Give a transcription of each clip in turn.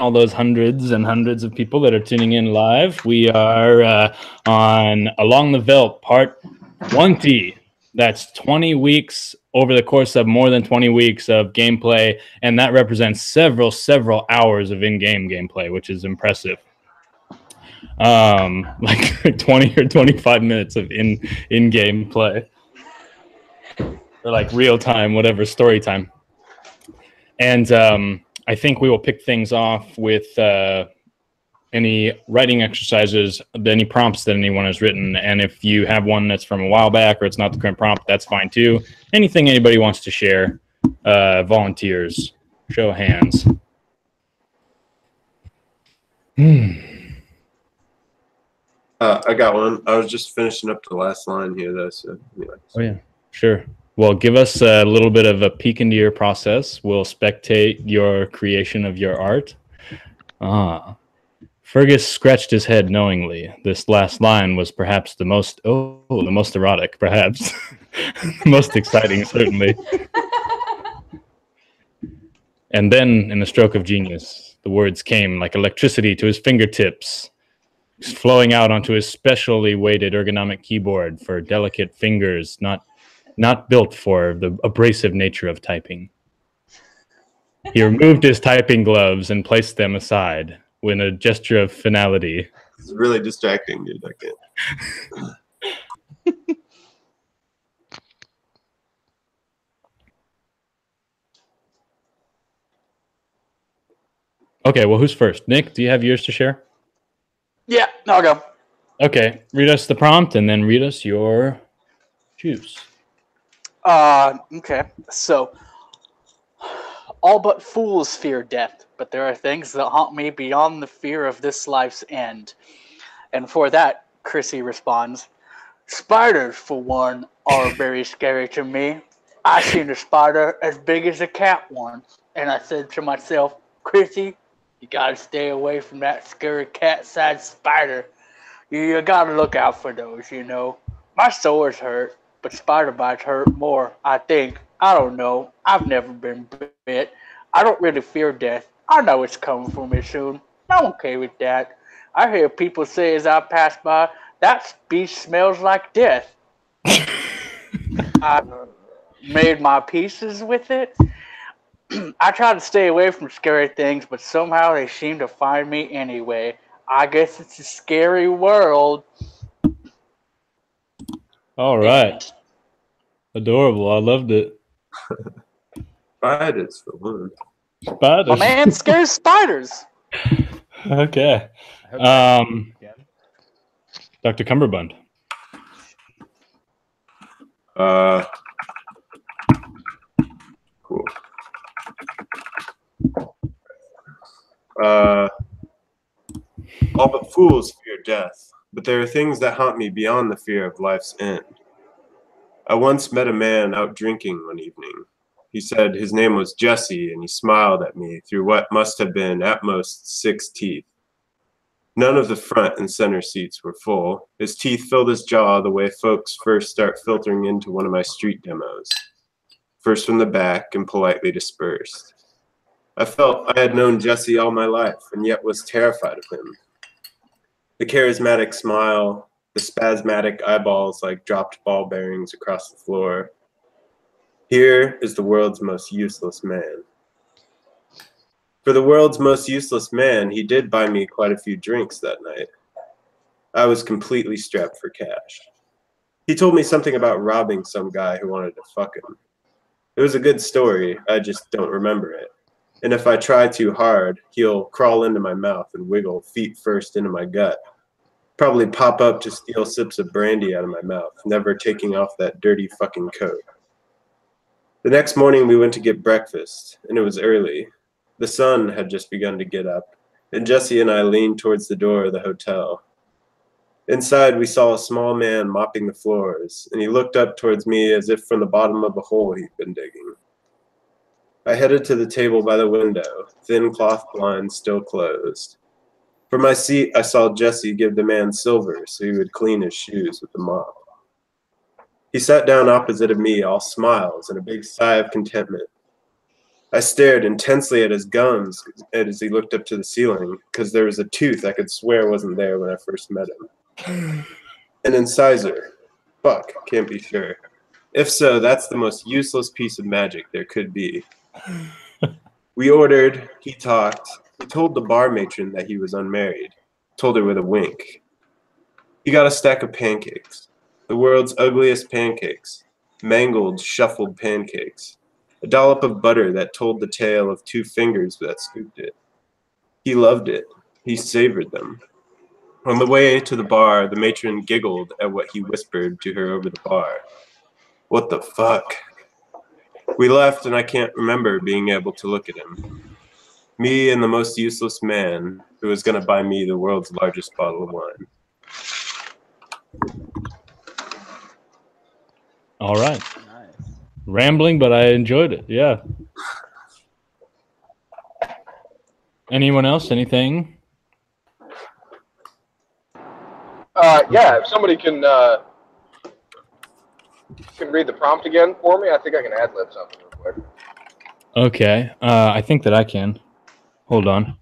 all those hundreds and hundreds of people that are tuning in live. We are on Along the Veldt, part 20. That's 20 weeks over the course of more than 20 weeks of gameplay, and that represents several hours of in-game gameplay, which is impressive. Like 20 or 25 minutes of in-game play, or like real time, whatever, story time. And I think we will pick things off with any writing exercises, any prompts that anyone has written. And if you have one that's from a while back or it's not the current prompt, that's fine too. Anything anybody wants to share, volunteers, show hands. I got one. I was just finishing up the last line here, though. So, anyway. Oh, yeah, sure. Well, give us a little bit of a peek into your process. We'll spectate your creation of your art. Fergus scratched his head knowingly. This last line was perhaps the most erotic, perhaps. Most exciting, certainly. And then, in a stroke of genius, the words came like electricity to his fingertips, flowing out onto his specially weighted ergonomic keyboard for delicate fingers, not built for the abrasive nature of typing. He removed his typing gloves and placed them aside with a gesture of finality. It's really distracting, dude. I can't. Okay, well, who's first? Nick, do you have yours to share? Yeah, I'll go. Okay, read us the prompt and then read us your juice. Okay, so all but fools fear death, but there are things that haunt me beyond the fear of this life's end. And for that, Chrissy responds, spiders, for one, are very scary to me. I seen a spider as big as a cat once, and I said to myself, Chrissy, you gotta stay away from that scary cat-sized spider. You gotta look out for those, you know. My sores hurt, but spider bites hurt more, I think. I don't know. I've never been bit. I don't really fear death. I know it's coming for me soon. I'm okay with that. I hear people say as I pass by, that beast smells like death. I made my pieces with it. I try to stay away from scary things, but somehow they seem to find me anyway. I guess it's a scary world. All right. Adorable. I loved it. Spiders, for one. Spiders. My man scares spiders. Okay. Dr. Cumberbund. Cool. All but fools fear death, but there are things that haunt me beyond the fear of life's end. I once met a man out drinking one evening. He said his name was Jesse, and he smiled at me through what must have been at most 6 teeth. None of the front and center seats were full. His teeth filled his jaw the way folks first start filtering into one of my street demos. First from the back and politely dispersed. I felt I had known Jesse all my life, and yet was terrified of him. The charismatic smile, the spasmodic eyeballs like dropped ball bearings across the floor. Here is the world's most useless man. For the world's most useless man, he did buy me quite a few drinks that night. I was completely strapped for cash. He told me something about robbing some guy who wanted to fuck him. It was a good story, I just don't remember it. And if I try too hard, he'll crawl into my mouth and wiggle feet first into my gut. Probably pop up to steal sips of brandy out of my mouth, never taking off that dirty fucking coat. The next morning we went to get breakfast, and it was early. The sun had just begun to get up, and Jesse and I leaned towards the door of the hotel. Inside we saw a small man mopping the floors, and he looked up towards me as if from the bottom of a hole he'd been digging. I headed to the table by the window, thin cloth blinds still closed. From my seat, I saw Jesse give the man silver so he would clean his shoes with the mop. He sat down opposite of me, all smiles and a big sigh of contentment. I stared intensely at his gums as he looked up to the ceiling, because there was a tooth I could swear wasn't there when I first met him. An incisor. Fuck, can't be sure. If so, that's the most useless piece of magic there could be. We ordered, he talked, he told the bar matron that he was unmarried, told her with a wink. He got a stack of pancakes, the world's ugliest pancakes, mangled, shuffled pancakes, a dollop of butter that told the tale of 2 fingers that scooped it. He loved it. He savored them. On the way to the bar, the matron giggled at what he whispered to her over the bar. What the fuck? We left, and I can't remember being able to look at him. Me and the most useless man who was going to buy me the world's largest bottle of wine. All right. Nice. Rambling, but I enjoyed it. Yeah. Anyone else? Anything? Yeah, if somebody can read the prompt again for me, I think I can ad-lib something real quick. Okay. I think that I can. Hold on.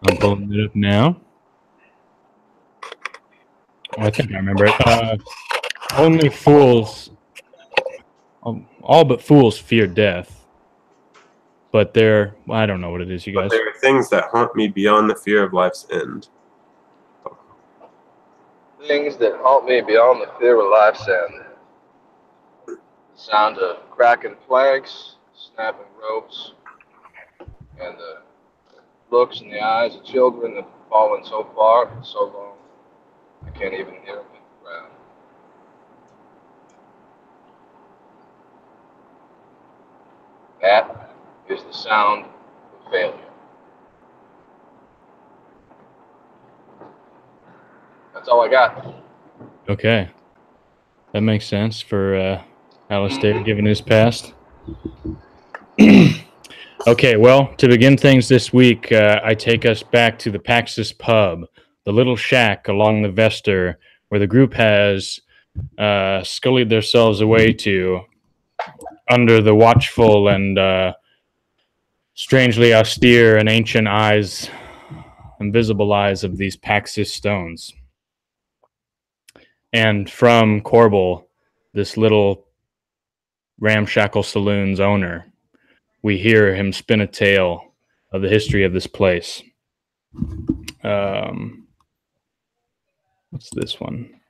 I'm pulling it up now. I think I remember it. Only fools, all but fools fear death. But I don't know what it is, you guys. But there are things that haunt me beyond the fear of life's end. Things that haunt me beyond the fear of life's end. The sound of cracking planks, snapping ropes, and the looks in the eyes of children that have fallen so far and so long, I can't even hear them hit the ground. That is the sound of failure. That's all I got. Okay. That makes sense for Alistair given his past. Okay, well, to begin things this week, I take us back to the Paxis Pub, the little shack along the Vester, where the group has scullied themselves away to under the watchful and strangely austere and ancient eyes, invisible eyes of these Paxis stones. And from Corbel, this little ramshackle saloon's owner, we hear him spin a tale of the history of this place. What's this one?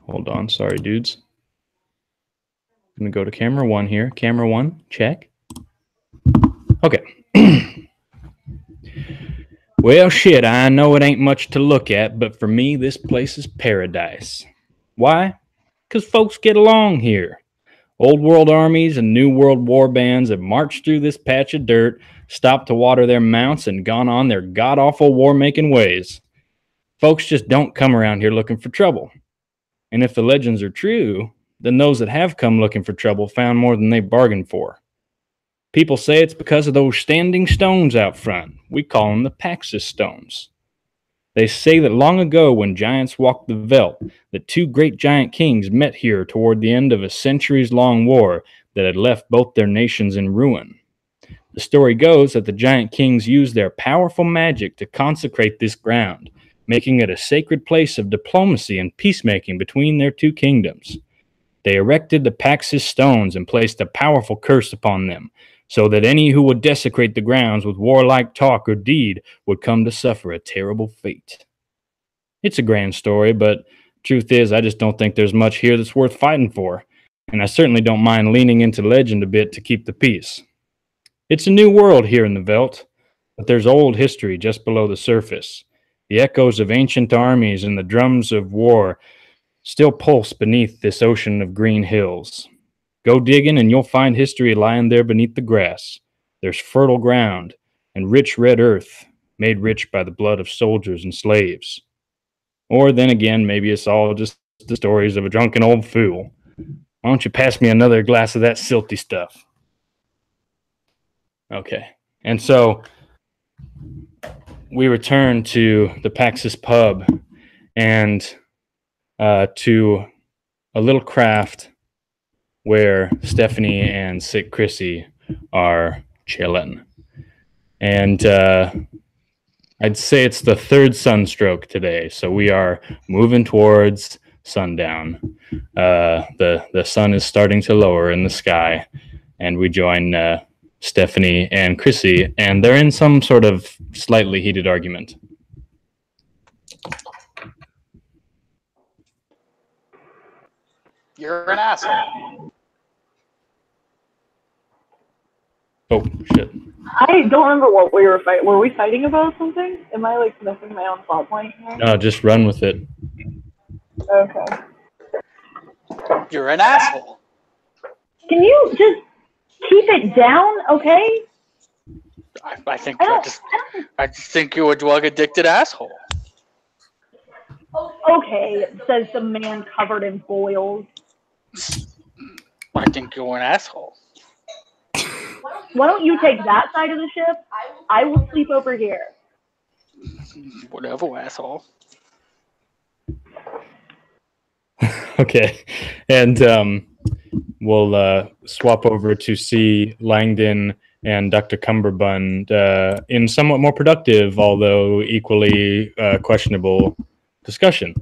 Hold on. Sorry, dudes. I'm going to go to camera 1 here. Camera 1, check. Okay. Well, shit, I know it ain't much to look at, but for me, this place is paradise. Why? Because folks get along here. Old world armies and new world war bands have marched through this patch of dirt, stopped to water their mounts, and gone on their god-awful war-making ways. Folks just don't come around here looking for trouble. And if the legends are true, then those that have come looking for trouble found more than they bargained for. People say it's because of those standing stones out front. We call them the Paxis stones. They say that long ago, when giants walked the veldt, that 2 great giant kings met here toward the end of a centuries-long war that had left both their nations in ruin. The story goes that the giant kings used their powerful magic to consecrate this ground, making it a sacred place of diplomacy and peacemaking between their 2 kingdoms. They erected the Paxis stones and placed a powerful curse upon them, so that any who would desecrate the grounds with warlike talk or deed would come to suffer a terrible fate. It's a grand story, but truth is, I just don't think there's much here that's worth fighting for, and I certainly don't mind leaning into legend a bit to keep the peace. It's a new world here in the veldt, but there's old history just below the surface. The echoes of ancient armies and the drums of war still pulse beneath this ocean of green hills. Go digging and you'll find history lying there beneath the grass. There's fertile ground and rich red earth made rich by the blood of soldiers and slaves. Or then again, maybe it's all just the stories of a drunken old fool. Why don't you pass me another glass of that silty stuff? Okay. And so we return to the Paxis Pub and to a little craft where Stephanie and Sick Chrissy are chilling. And I'd say it's the third sunstroke today, so we are moving towards sundown. The sun is starting to lower in the sky, and we join Stephanie and Chrissy, and they're in some sort of slightly heated argument. You're an asshole. Oh, shit. I don't remember what we were fighting. Were we fighting about something? Am I like missing my own plot point here? No, just run with it. Okay. You're an asshole. Can you just keep it down, okay? I just think you're a drug-addicted asshole. Okay, says the man covered in boils. I think you're an asshole. Why don't you take that side of the ship? I will sleep over here. Whatever, asshole. Okay, and we'll swap over to see Langdon and Dr. Cumberbund in somewhat more productive, although equally questionable discussion.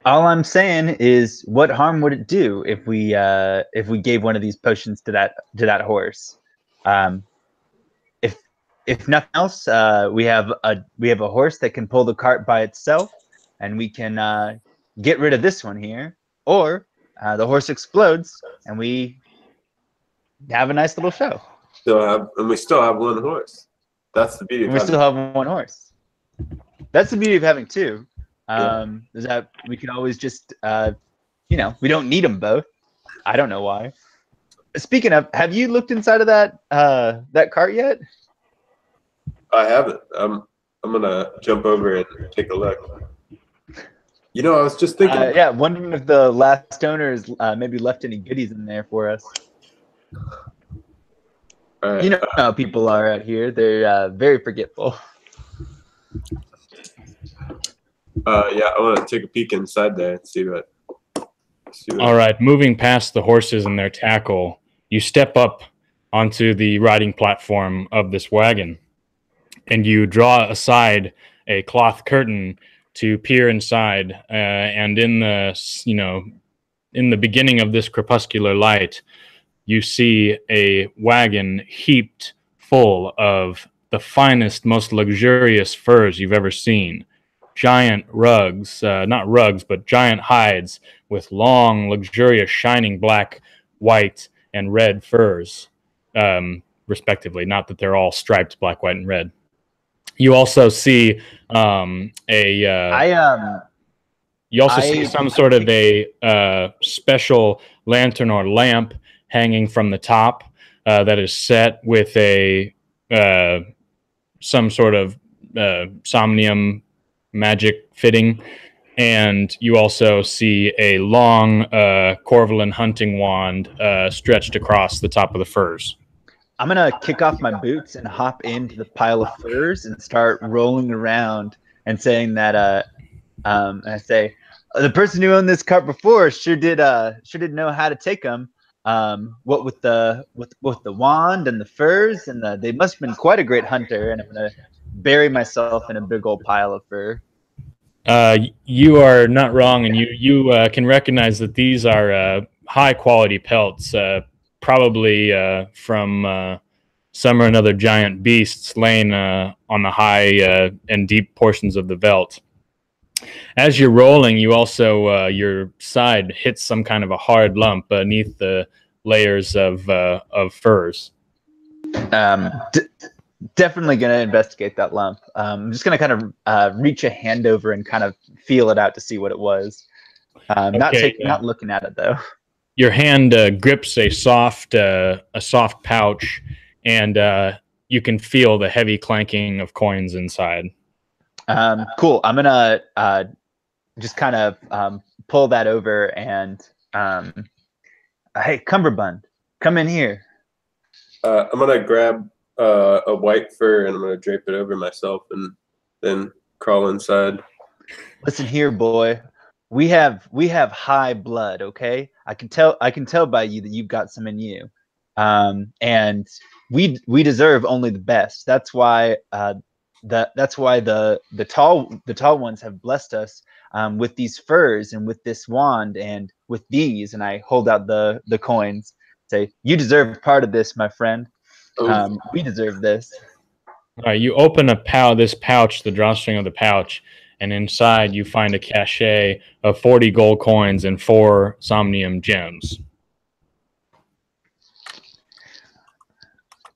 All I'm saying is, what harm would it do if we gave one of these potions to that horse? If nothing else, we have a horse that can pull the cart by itself, and we can get rid of this one here, or the horse explodes and we have a nice little show. We still have one horse. That's the beauty. We still have one horse. That's the beauty of having two. Is that we can always just, we don't need them both. I don't know why. Speaking of, have you looked inside of that cart yet? I haven't. I'm gonna jump over and take a look. I was just thinking. Yeah, wondering if the last owners maybe left any goodies in there for us. All right. You know how people are out here. They're very forgetful. I want to take a peek inside there and see what. All right, moving past the horses and their tackle, you step up onto the riding platform of this wagon, and you draw aside a cloth curtain to peer inside. And in the beginning of this crepuscular light, you see a wagon heaped full of the finest, most luxurious furs you've ever seen. Giant rugs, not rugs, but giant hides with long, luxurious, shining black, white, and red furs, respectively. Not that they're all striped black, white, and red. You also see some sort of a special lantern or lamp hanging from the top that is set with some sort of somnium magic fitting, and you also see a long Corvalin hunting wand stretched across the top of the furs. I'm gonna kick off my boots and hop into the pile of furs and start rolling around and saying that and I say, the person who owned this cart before sure did know how to take them. What with the wand and the furs, and they must have been quite a great hunter. And I'm gonna bury myself in a big old pile of fur. You are not wrong, and you can recognize that these are high quality pelts, probably from some or another giant beasts laying on the high and deep portions of the veldt. As you're rolling, you also your side hits some kind of a hard lump beneath the layers of furs. Definitely going to investigate that lump. I'm just going to kind of reach a hand over and kind of feel it out to see what it was. Not looking at it though. Your hand grips a soft pouch, and you can feel the heavy clanking of coins inside. Cool. I'm gonna just kind of pull that over and hey, Cumberbund, come in here. I'm gonna grab a white fur and I'm gonna drape it over myself and then crawl inside. Listen here, boy. We have high blood, okay? I can tell by you that you've got some in you. And we deserve only the best. That's why the tall ones have blessed us with these furs and with this wand and with these. And I hold out the coins. Say, you deserve part of this, my friend. We deserve this. All right, you open this pouch, the drawstring of the pouch, and inside you find a cachet of 40 gold coins and 4 somnium gems.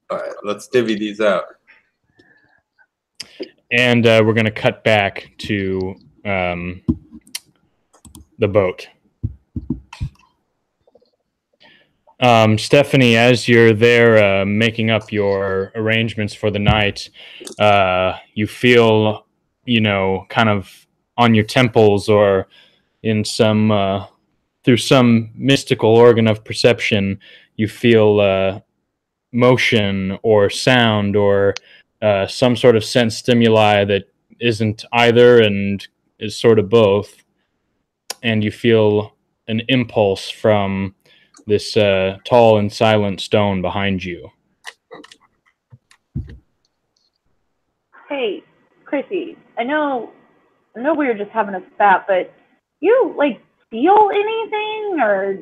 All right, let's divvy these out. And we're going to cut back to the boat. Stephanie, as you're there making up your arrangements for the night, you feel, kind of on your temples or in some, through some mystical organ of perception, you feel motion or sound or some sort of sense stimuli that isn't either and is sort of both. And you feel an impulse from this tall and silent stone behind you. Hey, Chrissy, I know we were just having a spat, but you feel anything or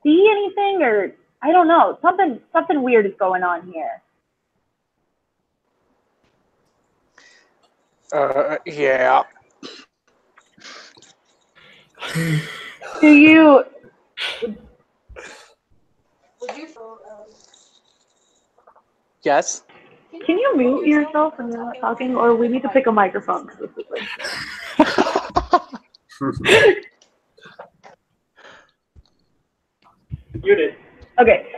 see anything, or I don't know, something weird is going on here. Yeah. Do you? Yes. Can you mute yourself when you're not talking, or we need to pick a microphone because this is muted. Okay.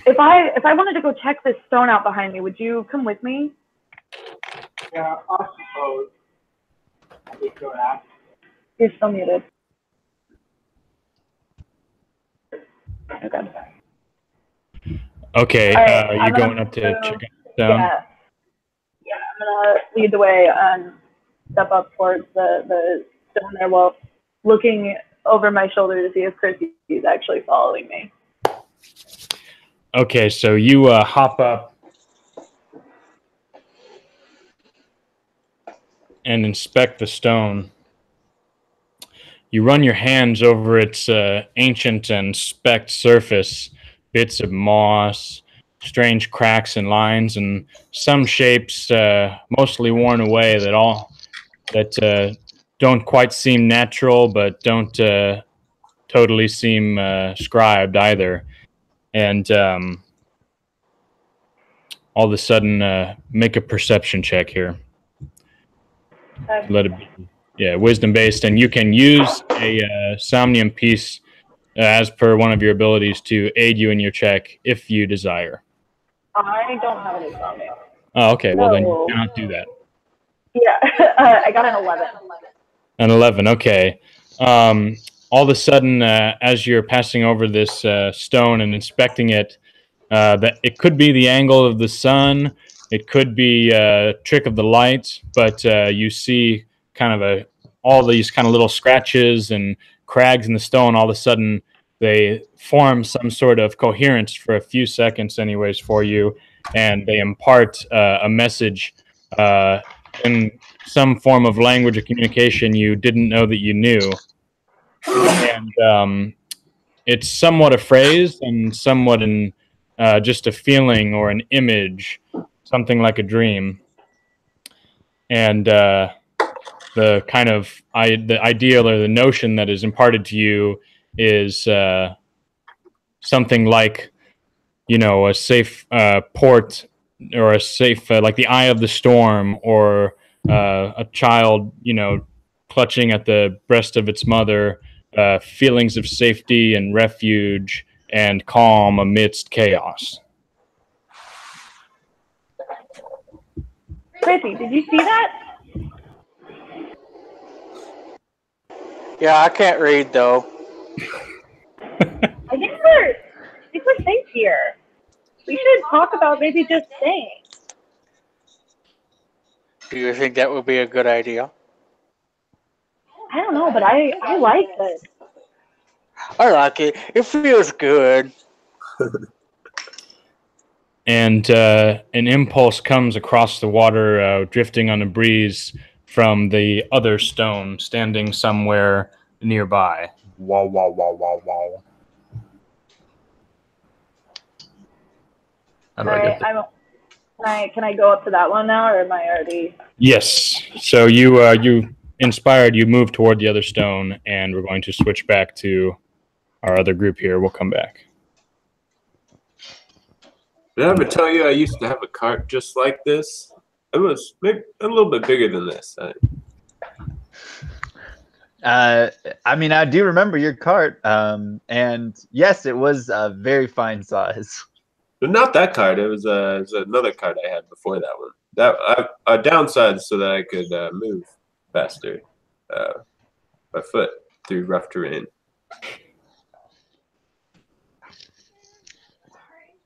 If I wanted to go check this stone out behind me, would you come with me? Yeah, I suppose. I would go ask. You're still muted. Okay. Okay, Right, you're going up to check out the stone? Yeah, I'm gonna lead the way and step up towards the stone there while looking over my shoulder to see if Chrissy's actually following me. Okay, so you hop up and inspect the stone. You run your hands over its ancient and specked surface, bits of moss, strange cracks and lines, and some shapes mostly worn away that don't quite seem natural, but don't totally seem scribed either. And all of a sudden, make a perception check here. Let it be, wisdom based, and you can use a somnium piece as per one of your abilities to aid you in your check if you desire. I don't have any somnium. Oh, okay. Well, then you cannot do that. Yeah, I got an 11. An 11. Okay. All of a sudden, as you're passing over this stone and inspecting it, that it could be the angle of the sun. It could be a trick of the light, but you see kind of all these kind of little scratches and crags in the stone. All of a sudden, they form some sort of coherence for a few seconds anyways for you, and they impart a message in some form of language or communication you didn't know that you knew. And it's somewhat a phrase and somewhat just a feeling or an image, something like a dream. And the kind of the ideal or the notion that is imparted to you is something like, a safe port, or a safe like the eye of the storm, or a child, clutching at the breast of its mother, feelings of safety and refuge and calm amidst chaos. Chrissy, did you see that? Yeah, I can't read though. I think we're safe here. We should talk about maybe just staying. Do you think that would be a good idea? I don't know, but I like this. I like it. It feels good. And an impulse comes across the water, drifting on a breeze from the other stone standing somewhere nearby. Wow, wow, wow, wow, wow. How do I get that? Can I go up to that one now, or am I already? Yes. So you inspired, you move toward the other stone, and we're going to switch back to our other group here. We'll come back. Did I ever tell you I used to have a cart just like this? It was maybe a little bit bigger than this. I mean, I do remember your cart, and yes, it was a very fine size. But not that cart. It was another cart I had before that one. I downsized so that I could move faster by foot through rough terrain.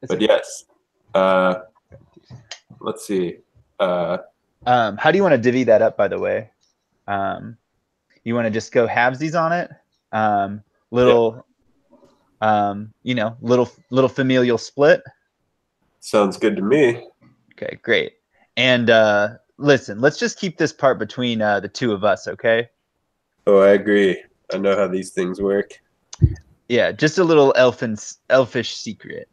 But yes, let's see. How do you want to divvy that up, by the way? You want to just go halvesies on it? Little familial split. Sounds good to me. Okay, great. And listen, let's just keep this part between the two of us, okay? Oh, I agree. I know how these things work. Yeah, just a little elfish secret.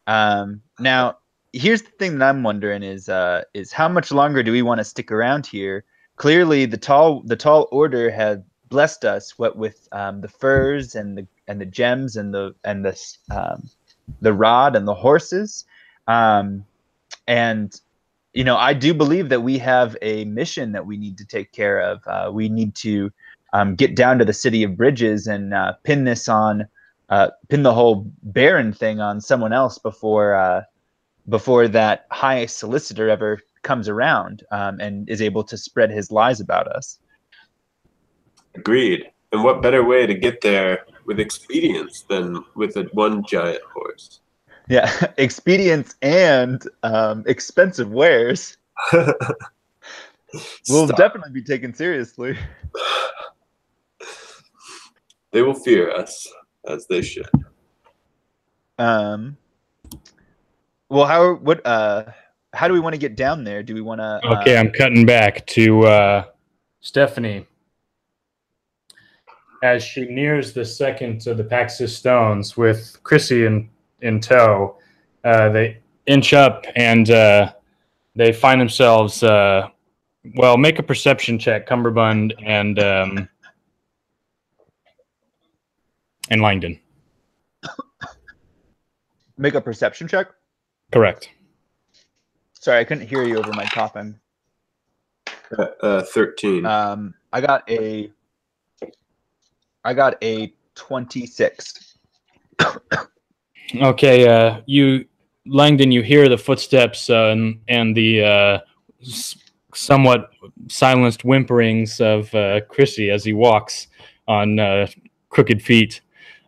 Now, here's the thing that I'm wondering is how much longer do we want to stick around here? Clearly, the tall order have blessed us with the furs and the gems and the rod and the horses, and I do believe that we have a mission that we need to take care of. We need to get down to the City of Bridges and pin the whole Baron thing on someone else before that high solicitor ever comes around and is able to spread his lies about us. Agreed. And what better way to get there with expedience than with one giant horse? Yeah, expedience and expensive wares will definitely be taken seriously. They will fear us, as they should. Well, how do we want to get down there? Do we want to? Okay, I'm cutting back to Stephanie. As she nears the second of the Paxis stones with Chrissy in tow, they inch up and they find themselves. Make a perception check, Cumberbund and Langdon. Make a perception check? Correct. Sorry, I couldn't hear you over my coughing. 13. I got a 26. Okay, Langdon, you hear the footsteps and the somewhat silenced whimperings of Chrissy as he walks on crooked feet.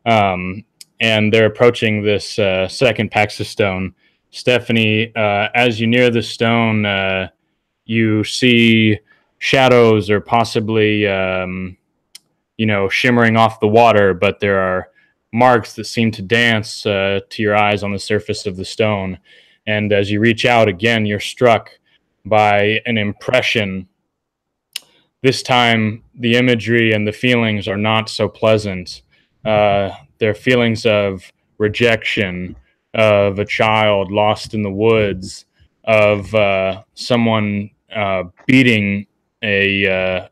And they're approaching this second Paxis stone. Stephanie, as you near the stone, you see shadows or possibly, shimmering off the water, but there are marks that seem to dance to your eyes on the surface of the stone. And as you reach out again, you're struck by an impression. This time, the imagery and the feelings are not so pleasant. They're feelings of rejection, of a child lost in the woods, of someone beating a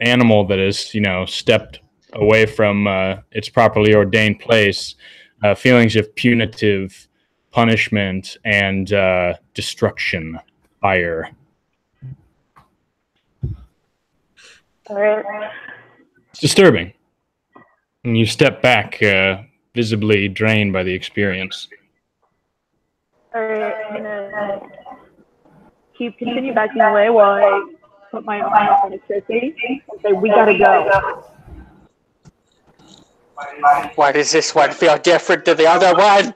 animal that is, stepped away from its properly ordained place. Feelings of punitive punishment and destruction, fire. All right. It's disturbing. And you step back, visibly drained by the experience. All right. I'm gonna continue backing away while I put my arm up on Chrissy and say, "We gotta go." Why does this one feel different to the other one?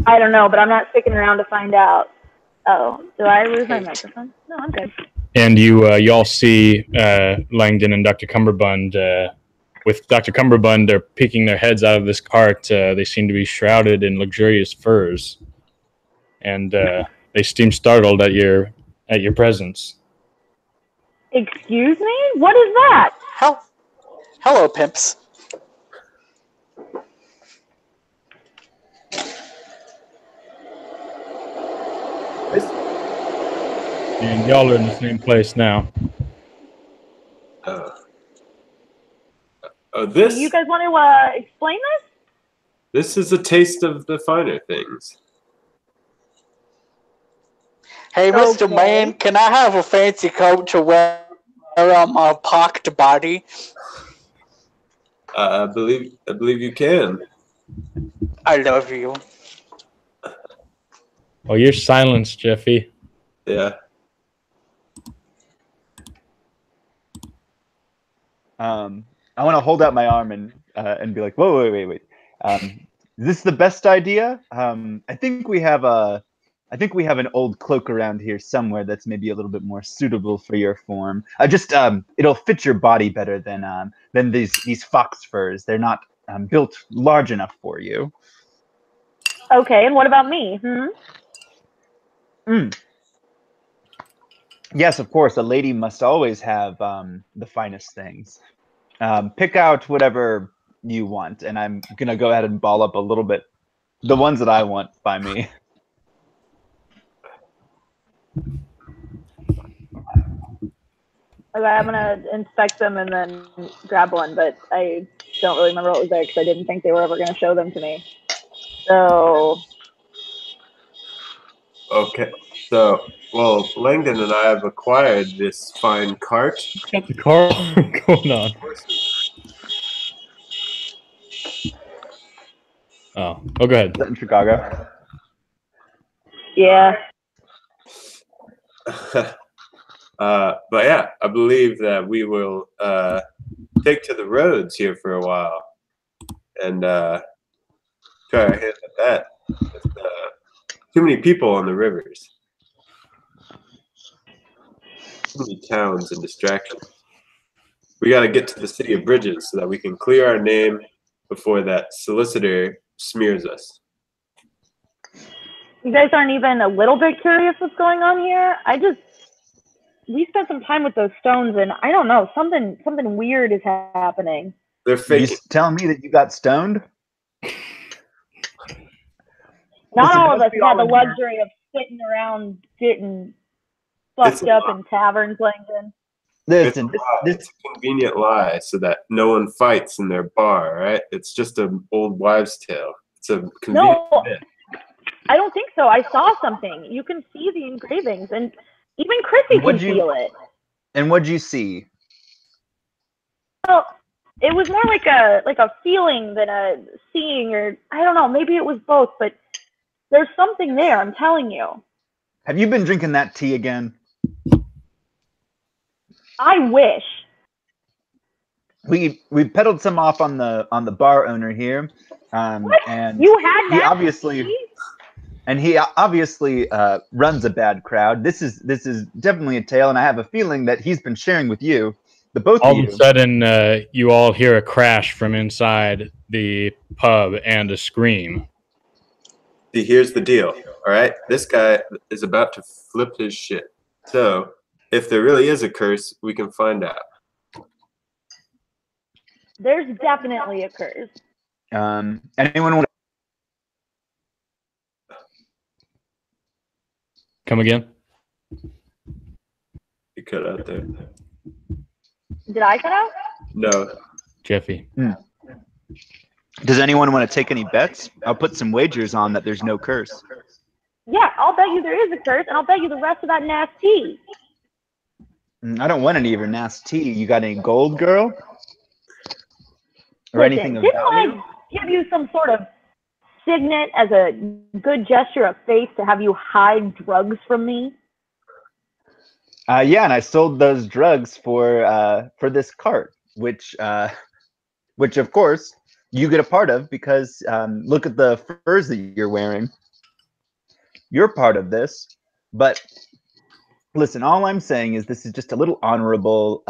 I don't know, but I'm not sticking around to find out. Oh, do I lose my microphone? No, I'm good. And you all see Langdon and Dr. Cumberbund. With Dr. Cumberbund, they're peeking their heads out of this cart. They seem to be shrouded in luxurious furs, and they seem startled at your presence. Excuse me? What is that? Hello, pimps. And y'all are in the same place now. This. Do you guys want to explain this? This is a taste of the finer things. Hey, Mr. Okay. Man, can I have a fancy coat to wear on my pocked body? I believe you can. I love you. Oh, you're silenced, Jeffy. Yeah. I want to hold out my arm and be like, whoa, wait. Is this the best idea? I think we have an old cloak around here somewhere that's maybe a little bit more suitable for your form. It'll fit your body better than these fox furs. They're not built large enough for you. Okay, and what about me? Yes, of course. A lady must always have the finest things. Pick out whatever you want, and I'm gonna go ahead and ball up a little bit the ones that I want by me. Okay, I'm gonna inspect them and then grab one, but I don't really remember what was there because I didn't think they were ever gonna show them to me. So. Okay. So, well, Langdon and I have acquired this fine cart. Got the car going on. Oh, go ahead. Is that in Chicago? Yeah. But yeah, I believe that we will take to the roads here for a while and try our hand at that. With, too many people on the rivers. Too many towns and distractions. We got to get to the city of Bridges so that we can clear our name before that solicitor smears us. You guys aren't even a little bit curious what's going on here? We spent some time with those stones, and I don't know, something weird is happening. They're faking. You telling me that you got stoned? Not all of us have the luxury of sitting around getting fucked up in taverns, Langdon. Listen, it's a convenient lie so that no one fights in their bar, right? It's just an old wives' tale. It's a convenient myth. I don't think so. I saw something. You can see the engravings, and even Chrissy can feel it. And what'd you see? Well, it was more like a feeling than a seeing, or I don't know. Maybe it was both, but there's something there. I'm telling you. Have you been drinking that tea again? I wish. We peddled some off on the bar owner here, and you had that he obviously. And he obviously runs a bad crowd. This is definitely a tale, and I have a feeling that he's been sharing with you, the both of you. All of a sudden, you all hear a crash from inside the pub and a scream. See, here's the deal, all right? This guy is about to flip his shit. So, if there really is a curse, we can find out. There's definitely a curse. Anyone want? Come again? You cut out there. Did I cut out? No. Jeffy. Does anyone want to take any bets? I'll put some wagers on that there's no curse. Yeah, I'll bet you there is a curse, and I'll bet you the rest of that nasty. I don't want any of your nasty tea. You got any gold, girl? Or anything of didn't value? I give you some sort of signet as a good gesture of faith to have you hide drugs from me? Yeah, and I sold those drugs for this cart, which of course you get a part of because look at the furs that you're wearing. You're part of this. But listen, all I'm saying is this is just a little honorable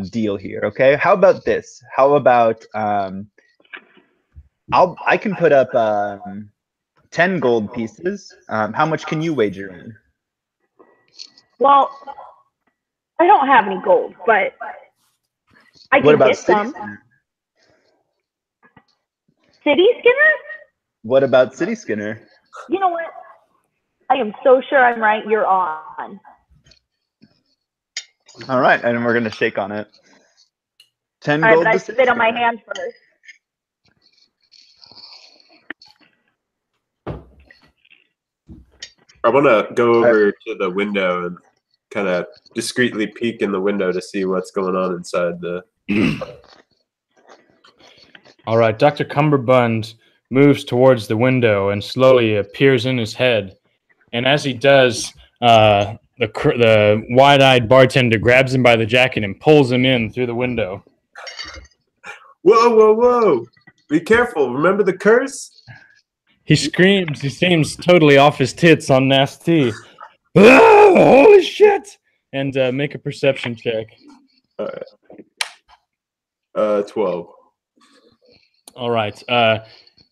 deal here. Okay, how about this? How about I can put up 10 gold pieces. How much can you wager in? Well, I don't have any gold, but I What can about get City some. Skinner? City Skinner? What about City Skinner? You know what? I am so sure I'm right. You're on. All right, and we're gonna shake on it. 10 All right, gold but I to City spit on my Skinner. hand first. I want to go over to the window and kind of discreetly peek in the window to see what's going on inside the. All right, Dr. Cumberbund moves towards the window and slowly peers in his head. And as he does, the wide-eyed bartender grabs him by the jacket and pulls him in through the window. Whoa, whoa, whoa! Be careful! Remember the curse? He screams. He seems totally off his tits on Nasty. Ah, holy shit! And make a perception check. 12. All right.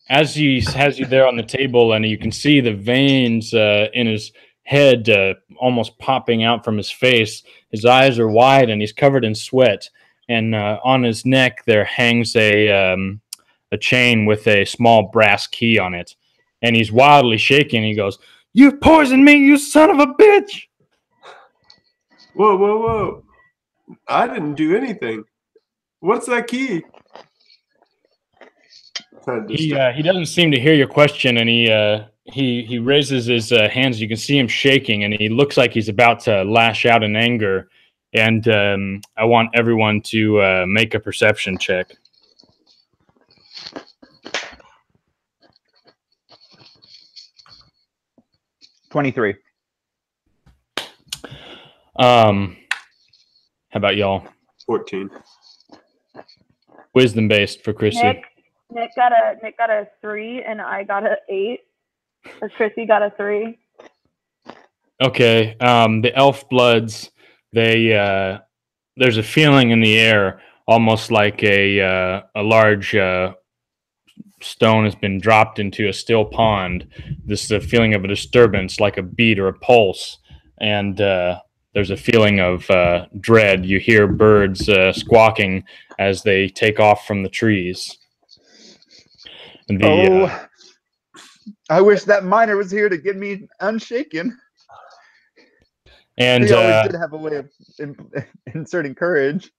As he has you there on the table, and you can see the veins in his head almost popping out from his face. His eyes are wide, and he's covered in sweat. And on his neck there hangs a chain with a small brass key on it. And he's wildly shaking. He goes, "You poisoned me, you son of a bitch!" Whoa, whoa, whoa! I didn't do anything. What's that key? He doesn't seem to hear your question, and he raises his hands. You can see him shaking, and he looks like he's about to lash out in anger. And I want everyone to make a perception check. 23. How about y'all? 14. Wisdom based for Chrissy. Nick got a 3 and I got a 8. Or Chrissy got a 3. Okay. The elf bloods. There's a feeling in the air, almost like a large stone has been dropped into a still pond. This is a feeling of a disturbance, like a beat or a pulse, and there's a feeling of dread. You hear birds squawking as they take off from the trees. And I wish that miner was here to get me unshaken. And he always did have a way of inserting courage.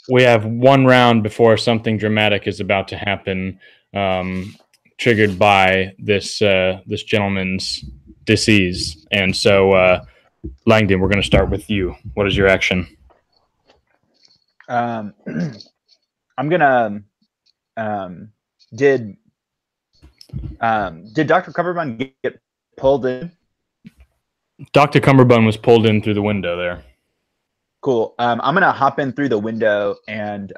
We have one round before something dramatic is about to happen, triggered by this gentleman's disease. And so, Langdon, we're going to start with you. What is your action? I'm gonna. Did Dr. Cumberbund get pulled in? Dr. Cumberbund was pulled in through the window there. Cool. I'm gonna hop in through the window and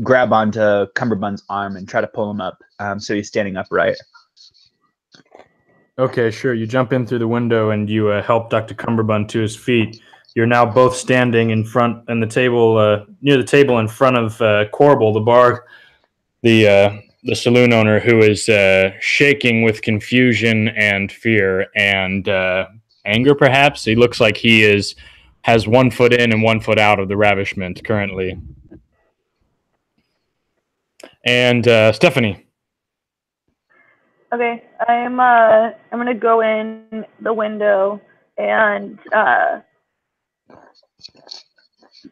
grab onto Cumberbund's arm and try to pull him up so he's standing upright. Okay, sure. You jump in through the window and you help Dr. Cumberbund to his feet. You're now both standing in front and the table near the table in front of Corbel, the bar, the saloon owner, who is shaking with confusion and fear and anger. Perhaps he looks like he has 1 foot in and 1 foot out of the ravishment currently. And Stephanie. Okay, I'm gonna go in the window and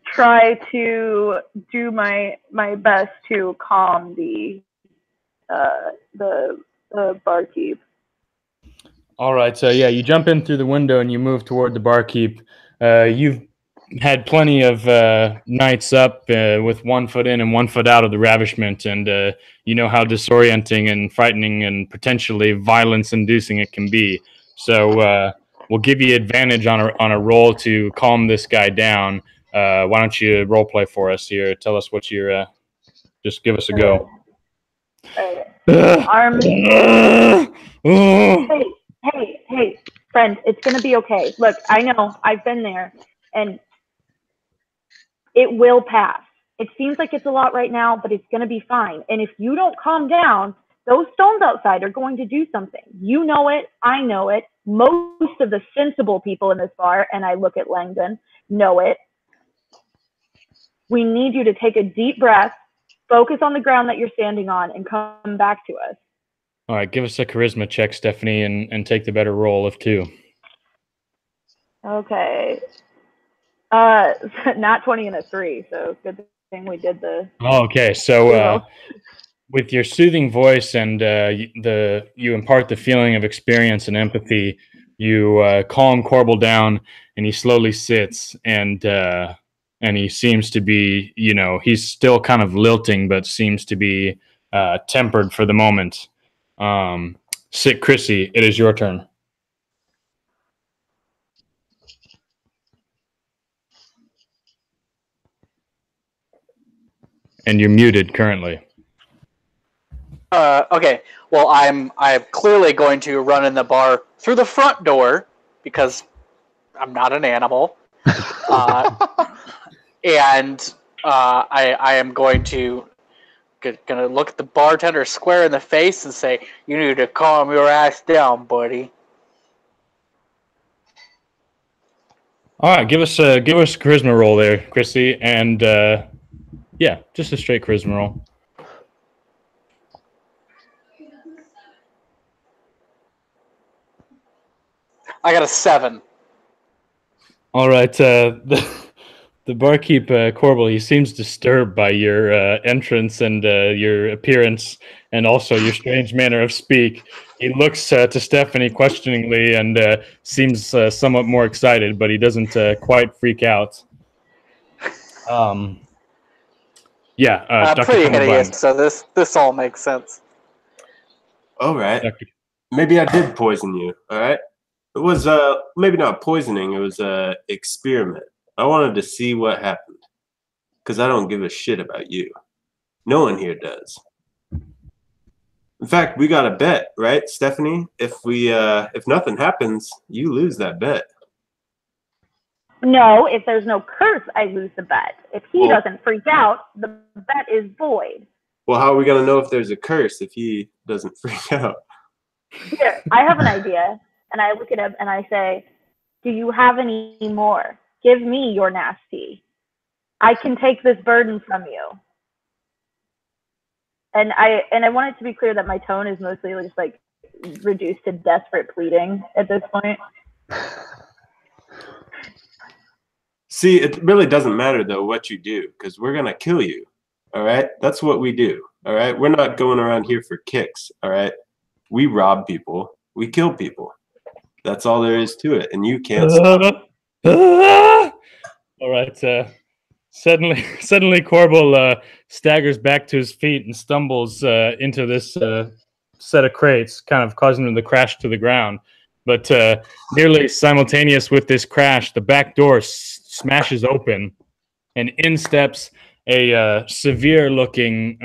try to do my best to calm the barkeep. All right, so yeah, you jump in through the window and you move toward the barkeep. You've had plenty of nights up with 1 foot in and 1 foot out of the ravishment, and you know how disorienting and frightening and potentially violence-inducing it can be. So we'll give you advantage on a roll to calm this guy down. Why don't you role play for us here? Tell us what you're. Just give us a go. Arm. Hey, hey, friend, it's gonna be okay. Look, I know I've been there, and it will pass. It seems like it's a lot right now, but it's gonna be fine. And if you don't calm down, those stones outside are going to do something. You know it. I know it. Most of the sensible people in this bar, and I look at Langdon, know it. We need you to take a deep breath, focus on the ground that you're standing on, and come back to us. All right, give us a charisma check, Stephanie, and take the better roll of 2. Okay. Not 20 and a 3, so good thing we did the... Oh, okay, so with your soothing voice and you impart the feeling of experience and empathy, you calm Corbel down, and he slowly sits, and he seems to be, he's still kind of lilting, but seems to be tempered for the moment. Sit, Chrissy, it is your turn. And you're muted currently. Okay. Well, I'm clearly going to run in the bar through the front door because I'm not an animal, and I am going to look at the bartender square in the face and say, "You need to calm your ass down, buddy." All right, give us a charisma roll there, Chrissy, and yeah, just a straight charisma roll. I got a 7. All right, the barkeep, Corbel, he seems disturbed by your entrance and your appearance, and also your strange manner of speak. He looks to Stephanie questioningly and seems somewhat more excited, but he doesn't quite freak out. Yeah, I'm pretty hideous, so this all makes sense. All right. Maybe I did poison you. All right. It was maybe not poisoning. It was a experiment. I wanted to see what happened, because I don't give a shit about you. No one here does. In fact, we got a bet, right, Stephanie? If nothing happens, you lose that bet. No, if there's no curse, I lose the bet. If he doesn't freak out, the bet is void. Well, how are we gonna know if there's a curse if he doesn't freak out? Here, I have an idea, and I look at him and I say, "Do you have any more? Give me your nasty. I can take this burden from you." And I want it to be clear that my tone is mostly just like reduced to desperate pleading at this point. See, it really doesn't matter though what you do, because we're gonna kill you. All right, that's what we do. All right, we're not going around here for kicks. All right, we rob people, we kill people. That's all there is to it, and you can't stop. All right. Suddenly, Corbel staggers back to his feet and stumbles into this set of crates, kind of causing him to crash to the ground. But nearly simultaneous with this crash, the back door smashes open, and in steps a severe-looking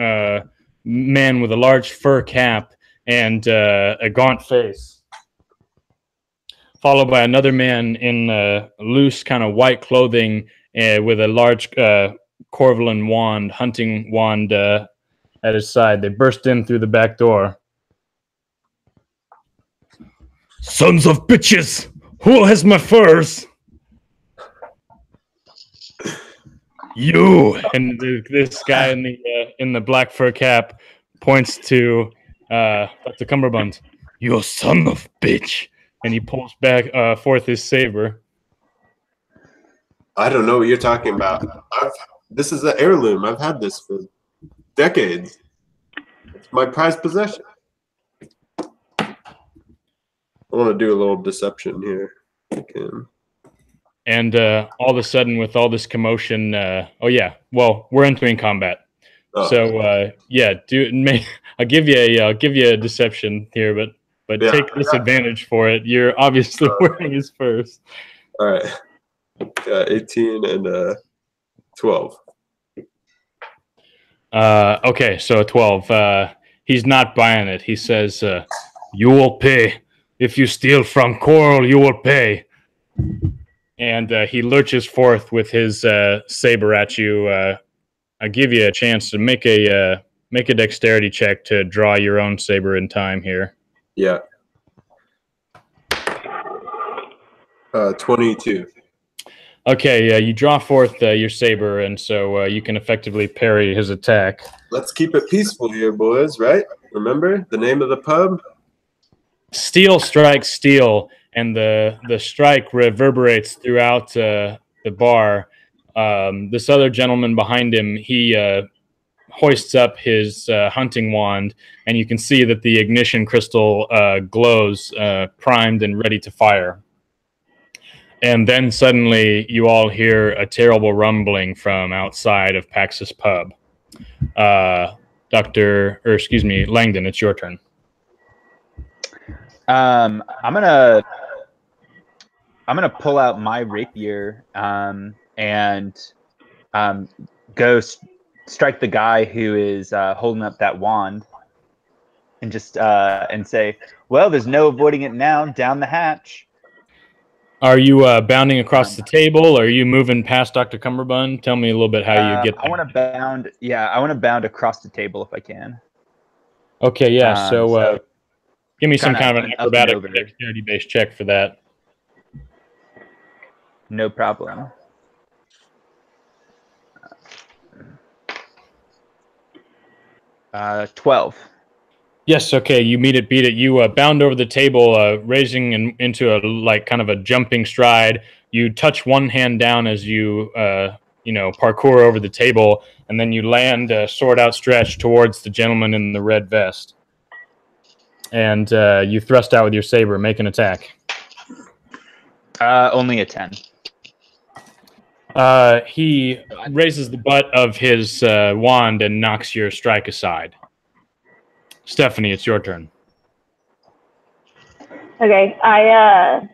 man with a large fur cap and a gaunt face, followed by another man in loose kind of white clothing with a large Corvelin wand, hunting wand at his side. They burst in through the back door. Sons of bitches! Who has my furs? You! And this guy in the black fur cap points to Dr. Cumberbund. You son of bitch! And he pulls back forth his saber. I don't know what you're talking about. This is an heirloom. I've had this for decades. It's my prized possession. I want to do a little deception here. Okay. And all of a sudden, with all this commotion, oh yeah, well, we're entering combat. Oh. So yeah, I'll give you a deception here, but yeah, take disadvantage for it. You're obviously wearing his furs. All right. 18 and 12. Okay, so 12. He's not buying it. He says, "You will pay If you steal from Coral, you will pay. And he lurches forth with his saber at you. I give you a chance to make a dexterity check to draw your own saber in time here. Yeah. 22. Okay, you draw forth your saber, and so you can effectively parry his attack. Let's keep it peaceful here, boys, right? Remember the name of the pub? Steel strikes steel, and the strike reverberates throughout the bar. This other gentleman behind him, he hoists up his hunting wand, and you can see that the ignition crystal glows, primed and ready to fire. And then suddenly you all hear a terrible rumbling from outside of Paxis Pub. Langdon, it's your turn. I'm gonna pull out my rapier and go strike the guy who is holding up that wand, and just and say, "Well, there's no avoiding it now. Down the hatch." Are you bounding across the table, or are you moving past Dr. Cumberbund? Tell me a little bit how you get there. I want to bound. Yeah, I want to bound across the table if I can. Okay, yeah. So give me some kind of an acrobatic over. dexterity-based check for that. No problem. Uh, 12. Yes, okay, you meet it, beat it. You bound over the table, raising into a kind of a jumping stride. You touch one hand down as you parkour over the table, and then you land sword outstretched towards the gentleman in the red vest. And you thrust out with your saber. Make an attack. Only a 10. He raises the butt of his wand and knocks your strike aside. Stephanie, it's your turn. Okay, I'm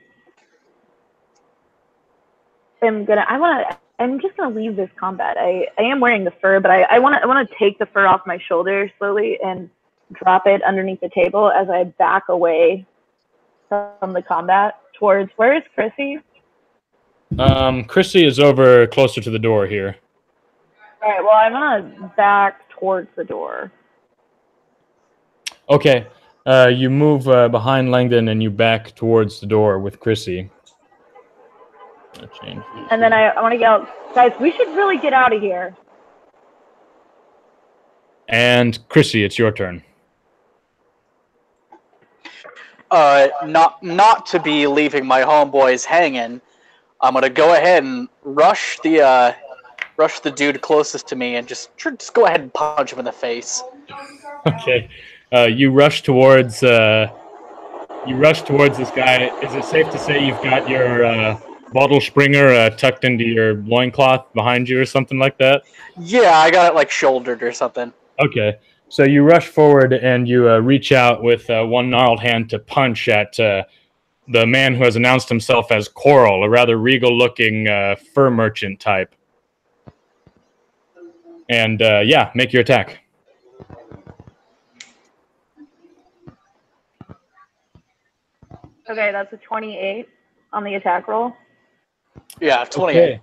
just gonna leave this combat. I am wearing the fur, but I wanna take the fur off my shoulder slowly and drop it underneath the table as I back away from the combat towards, where is Chrissy? Chrissy is over closer to the door here. All right, well, I'm gonna back towards the door. Okay, you move behind Langdon and you back towards the door with Chrissy. And then I want to yell, guys, we should really get out of here. And Chrissy, it's your turn. Not to be leaving my homeboys hanging, I'm gonna go ahead and rush the dude closest to me and just go ahead and punch him in the face. Okay. You rush towards this guy. Is it safe to say you've got your bottle springer tucked into your loincloth behind you or something like that? Yeah, I got it like shouldered or something. Okay. So you rush forward and you reach out with one gnarled hand to punch at the man who has announced himself as Coral, a rather regal-looking fur merchant type. And yeah, make your attack. Okay, that's a 28 on the attack roll. Yeah, 28.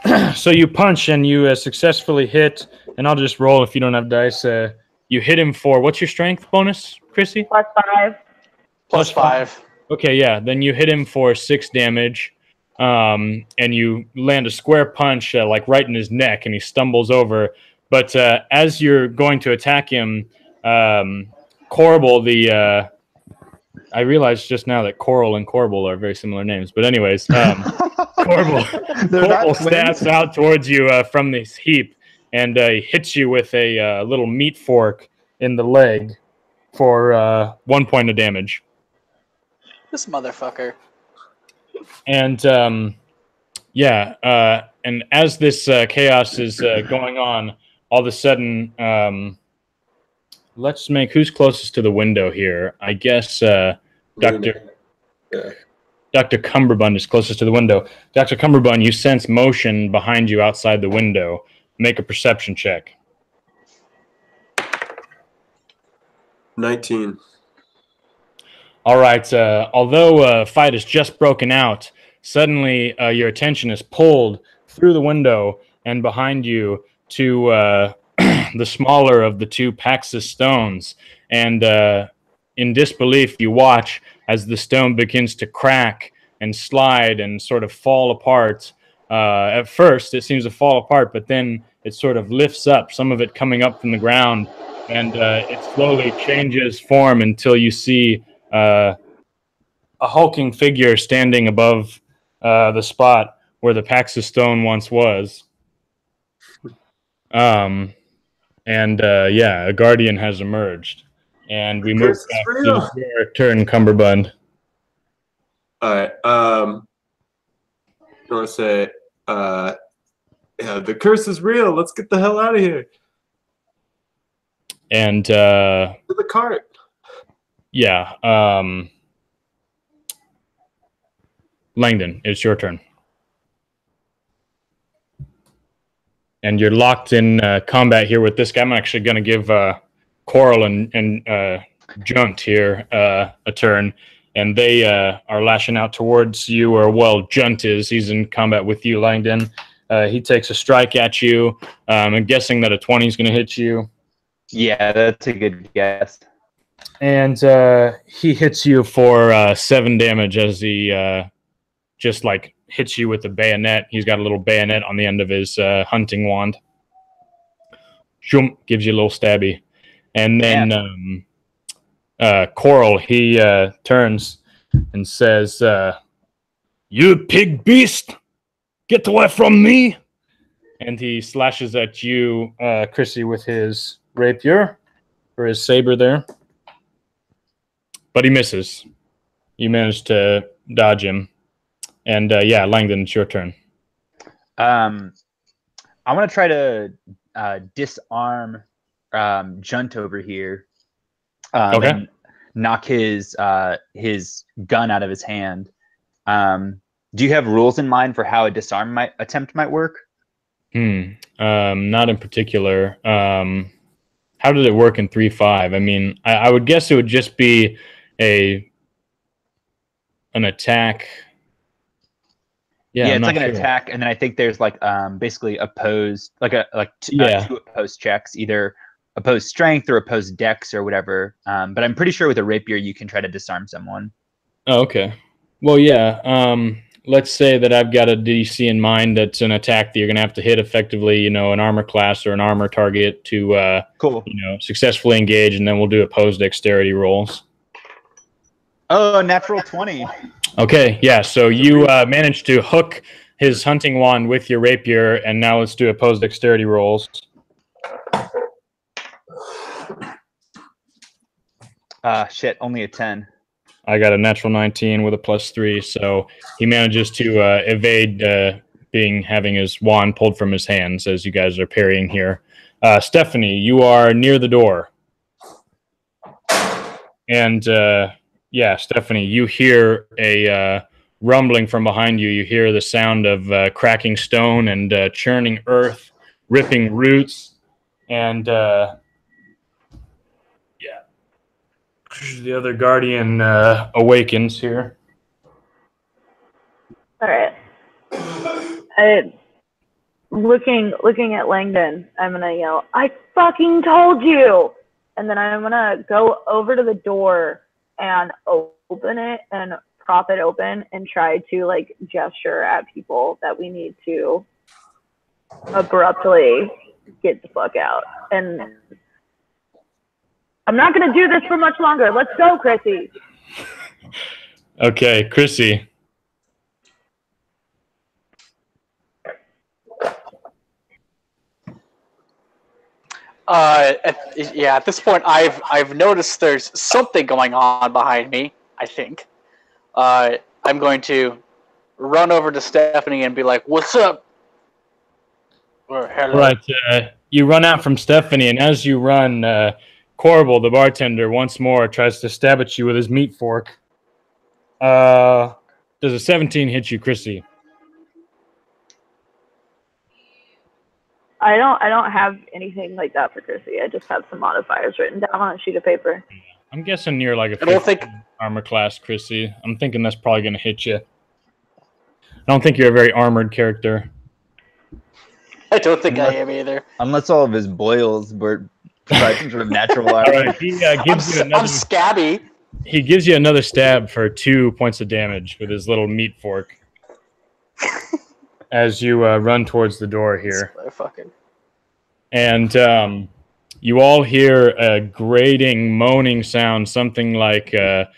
Okay. So you punch and you successfully hit, and I'll just roll if you don't have dice. You hit him for, what's your strength bonus, Chrissy? +5. +5. Okay, yeah. Then you hit him for 6 damage, and you land a square punch like right in his neck, and he stumbles over. But as you're going to attack him, Corbel, I realized just now that Coral and Corbel are very similar names. But anyways, Corbel stabs out towards you from this heap and hits you with a little meat fork in the leg for 1 point of damage. This motherfucker. And and as this chaos is going on, all of a sudden, let's make, who's closest to the window here? I guess Dr. Cumberbund is closest to the window. Dr. Cumberbund, you sense motion behind you outside the window. Make a perception check. 19. All right. Although a fight has just broken out, suddenly your attention is pulled through the window and behind you to the smaller of the two Paxis stones. And in disbelief, you watch as the stone begins to crack and slide and sort of fall apart. At first, it seems to fall apart, but then it sort of lifts up, some of it coming up from the ground, and it slowly changes form until you see a hulking figure standing above the spot where the Paxis stone once was. And yeah, a guardian has emerged, and we move back to your turn, Cumberbund. All right. I want to say, yeah, the curse is real. Let's get the hell out of here. And to the cart. Yeah. Langdon, it's your turn. And you're locked in combat here with this guy. I'm actually going to give Coral and Junt here a turn. And they are lashing out towards you, or, well, Junt is. He's in combat with you, Langdon. He takes a strike at you. I'm guessing that a 20 is going to hit you. Yeah, that's a good guess. And he hits you for 7 damage as he just, like, hits you with a bayonet. He's got a little bayonet on the end of his hunting wand. Shoom, gives you a little stabby. And then Coral, he turns and says, "You pig beast! Get away from me!" And he slashes at you, Chrissy, with his rapier, or his saber there. But he misses. You managed to dodge him. And yeah, Langdon, it's your turn. I want to try to disarm Junt over here. Okay. And knock his gun out of his hand. Do you have rules in mind for how a disarm attempt might work? Not in particular. How did it work in 3.5? I mean, I would guess it would just be an attack. Yeah, it's like an attack, and then I think there's like basically opposed, two opposed checks, either opposed strength or opposed dex or whatever. But I'm pretty sure with a rapier you can try to disarm someone. Oh, okay. Well, yeah. Let's say that I've got a DC in mind that's an attack that you're going to have to hit effectively, an armor class or an armor target to, successfully engage, and then we'll do opposed dexterity rolls. Oh, natural 20. Okay, yeah. So you managed to hook his hunting wand with your rapier, and now let's do opposed dexterity rolls. Shit, only a 10. I got a natural 19 with a +3, so he manages to evade having his wand pulled from his hands as you guys are parrying here. Stephanie, you are near the door. And, yeah, Stephanie, you hear a rumbling from behind you. You hear the sound of cracking stone and churning earth, ripping roots, and the other guardian awakens here. All right. Looking at Langdon, I'm gonna yell, "I fucking told you!" And then I'm gonna go over to the door and open it and prop it open and try to gesture at people that we need to abruptly get the fuck out. And I'm not going to do this for much longer. Let's go, Chrissy. Okay, Chrissy. Yeah, at this point, I've noticed there's something going on behind me, I think. I'm going to run over to Stephanie and be like, "What's up?" Or, "Hello." Right, you run out from Stephanie, and as you run, Corbel, the bartender, once more tries to stab at you with his meat fork. Does a 17 hit you, Chrissy? I don't have anything like that for Chrissy. I just have some modifiers written down on a sheet of paper. I'm guessing you're like a 15. armor class, Chrissy. I'm thinking that's probably going to hit you. I don't think you're a very armored character. I don't think I am either. Unless all of his boils were provide some sort of natural armor. All right, he gives you another. I'm scabby. He gives you another stab for 2 points of damage with his little meat fork. As you run towards the door here. And you all hear a grating, moaning sound, something like, a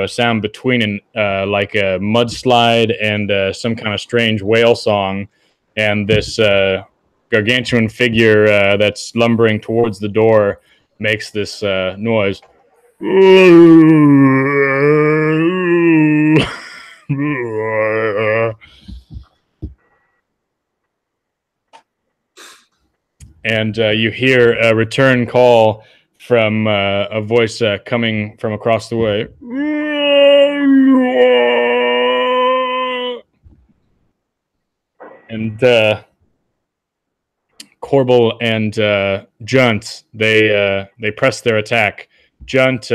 sound between like a mudslide and some kind of strange whale song. And this gargantuan figure that's lumbering towards the door makes this noise. And you hear a return call from a voice coming from across the way. And Corbel and Junt, they press their attack. Junt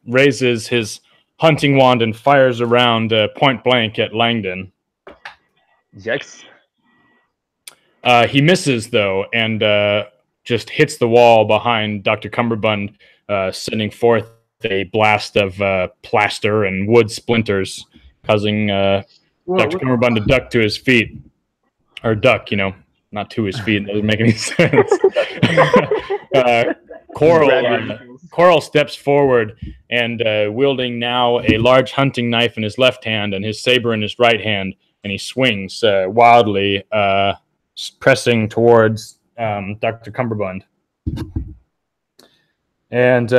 raises his hunting wand and fires around point blank at Langdon. Yikes. He misses, though, and just hits the wall behind Dr. Cumberbund, sending forth a blast of plaster and wood splinters, causing Dr. Cumberbund to duck to his feet. Or duck, not to his feet. That doesn't make any sense. Coral steps forward and wielding now a large hunting knife in his left hand and his saber in his right hand, and he swings wildly, pressing towards Dr. Cumberbund. And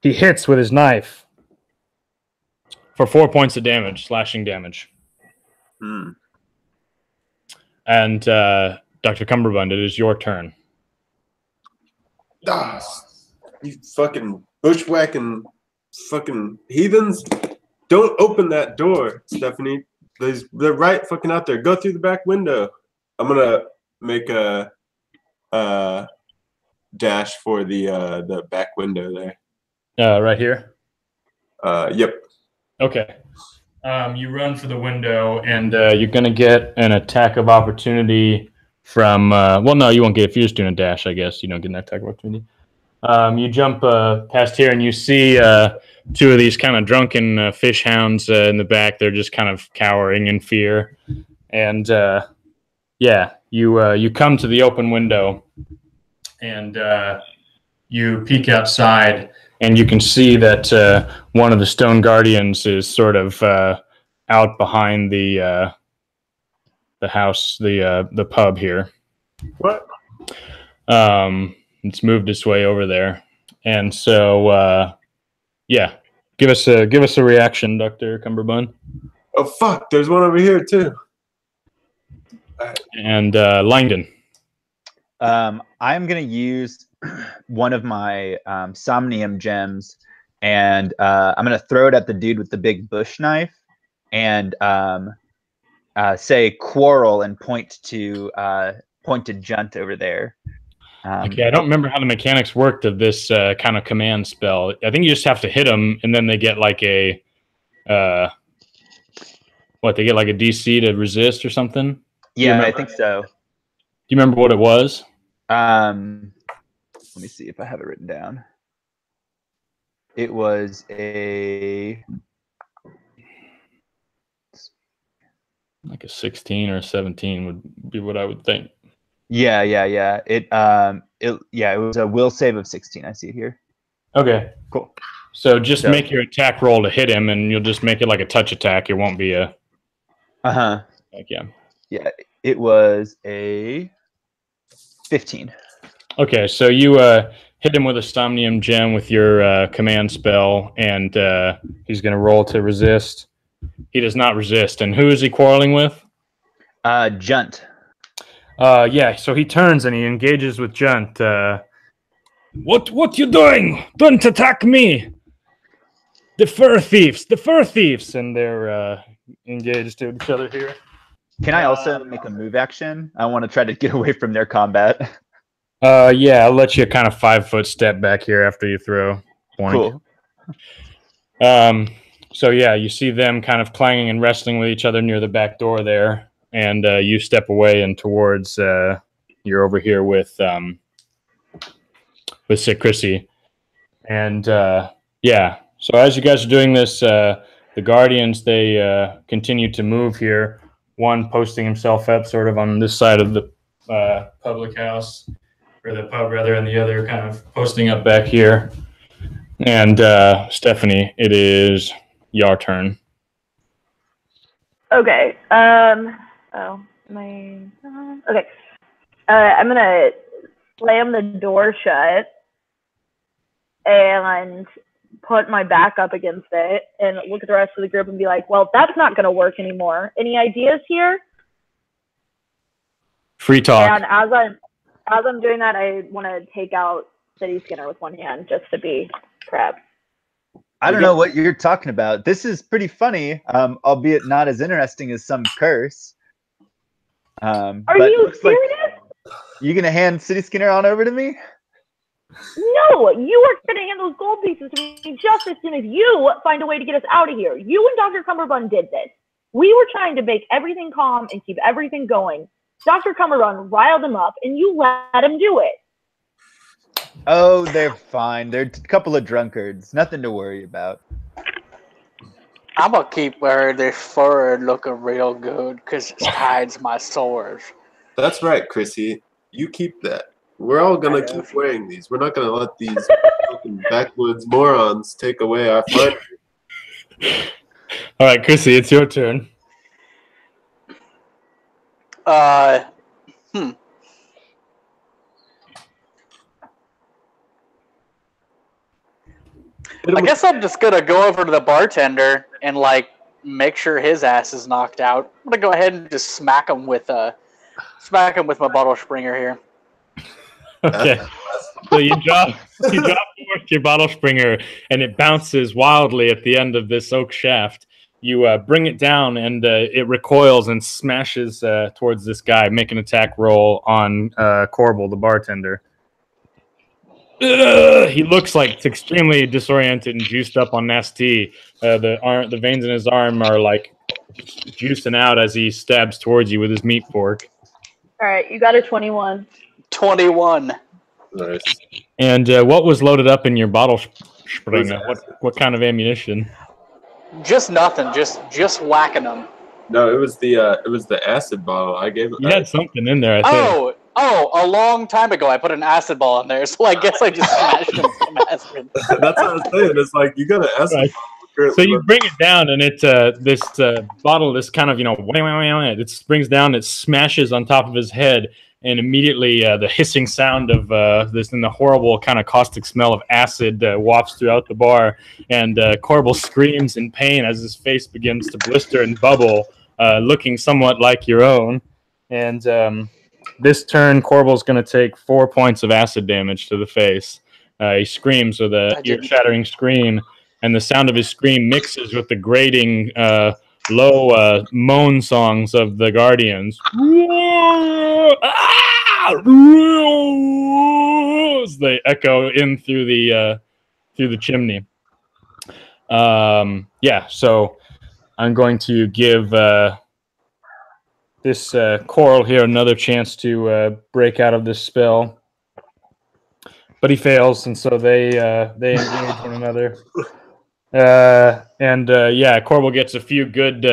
he hits with his knife for 4 points of damage, slashing damage. And Dr. Cumberbund, it is your turn. You fucking bushwhacking fucking heathens. Don't open that door, Stephanie. They're right fucking out there. Go through the back window. I'm going to make a dash for the back window there. Right here? Yep. Okay. You run for the window, and you're going to get an attack of opportunity from... well, no, you won't get... If you're just doing a dash, I guess, you don't get an attack of opportunity. You jump past here, and you see 2 of these kind of drunken fish hounds in the back. They're just kind of cowering in fear. And, you come to the open window, and you peek outside, and you can see that one of the stone guardians is sort of out behind the house, the pub here. What? It's moved its way over there, and so give us a reaction, Dr. Cumberbund. Oh fuck! There's one over here too. And Langdon. I'm gonna use one of my somnium gems, and I'm gonna throw it at the dude with the big bush knife, and say quarrel and point to Junt over there. Okay, I don't remember how the mechanics worked of this kind of command spell. I think you just have to hit them, and then they get like a they get like a DC to resist or something. Yeah, I think so. Do you remember what it was? Let me see if I have it written down. It was like a 16 or a 17 would be what I would think. Yeah. It was a will save of 16. I see it here. Okay, cool. So just make your attack roll to hit him, and you'll just make it like a touch attack. It won't be a. Yeah, it was a 15. Okay, so you hit him with a somnium gem with your command spell, and he's going to roll to resist. He does not resist. And who is he quarreling with? Junt. So he turns and he engages with Junt. What you doing? Don't attack me! The fur thieves! And they're engaged to each other here. Can I also make a move action? I want to try to get away from their combat. I'll let you kind of 5-foot step back here after you throw. Point. Cool. So yeah, you see them kind of clanging and wrestling with each other near the back door there, and you step away and towards you're over here with Sick Chrissy, and yeah. So as you guys are doing this, the Guardians they continue to move here. One posting himself up sort of on this side of the public house, or the pub rather, and the other kind of posting up back here. And Stephanie, it is your turn. Okay. Oh, my. Okay. I'm gonna slam the door shut and put my back up against it and look at the rest of the group and be like, "Well, that's not gonna work anymore. Any ideas here?" Free talk. And as I'm doing that, I want to take out City Skinner with one hand just to be prepped. I don't know what you're talking about. This is pretty funny, albeit not as interesting as some curse. Are you serious? Like, you gonna hand City Skinner on over to me? No, you are going to hand those gold pieces to me just as soon as you find a way to get us out of here. You and Dr. Cumberbund did this. We were trying to make everything calm and keep everything going. Dr. Cumberbund riled him up, and you let him do it. Oh, they're fine. They're a couple of drunkards. Nothing to worry about. I'm going to keep wearing this fur looking real good because it hides my sores. That's right, Chrissy. You keep that. We're all going to keep wearing these. We're not going to let these fucking backwoods morons take away our fun. All right, Chrissy, it's your turn. I guess I'm just gonna go over to the bartender and like make sure his ass is knocked out. I'm gonna go ahead and just smack him with my bottle springer here. Okay. So you drop your bottle springer and it bounces wildly at the end of this oak shaft. You bring it down and it recoils and smashes towards this guy. Make an attack roll on Corbel, the bartender. He looks like extremely disoriented and juiced up on nasty. The veins in his arm are like juicing out as he stabs towards you with his meat fork. All right, you got a 21. 21. Nice. And what was loaded up in your bottle springer? What kind of ammunition? Just nothing. Just whacking them. No, it was the acid bottle. I gave it. You had something in there, I think. Oh, a long time ago I put an acid ball in there, so I guess I just smashed him with some acid. That's what I was saying. It's like you got an acid bottle. So you bring it down, and it this bottle, this kind of it springs down, it smashes on top of his head, and immediately the hissing sound of this and the horrible kind of caustic smell of acid wafts throughout the bar, and Corbel screams in pain as his face begins to blister and bubble, looking somewhat like your own. And this turn, Corbel's going to take 4 points of acid damage to the face. He screams with a ear-shattering scream, and the sound of his scream mixes with the grating, low moan songs of the Guardians. As they echo in through the chimney. Yeah, so I'm going to give this Coral here another chance to break out of this spell, but he fails, and so they engage one another. Yeah, Corbel gets a few good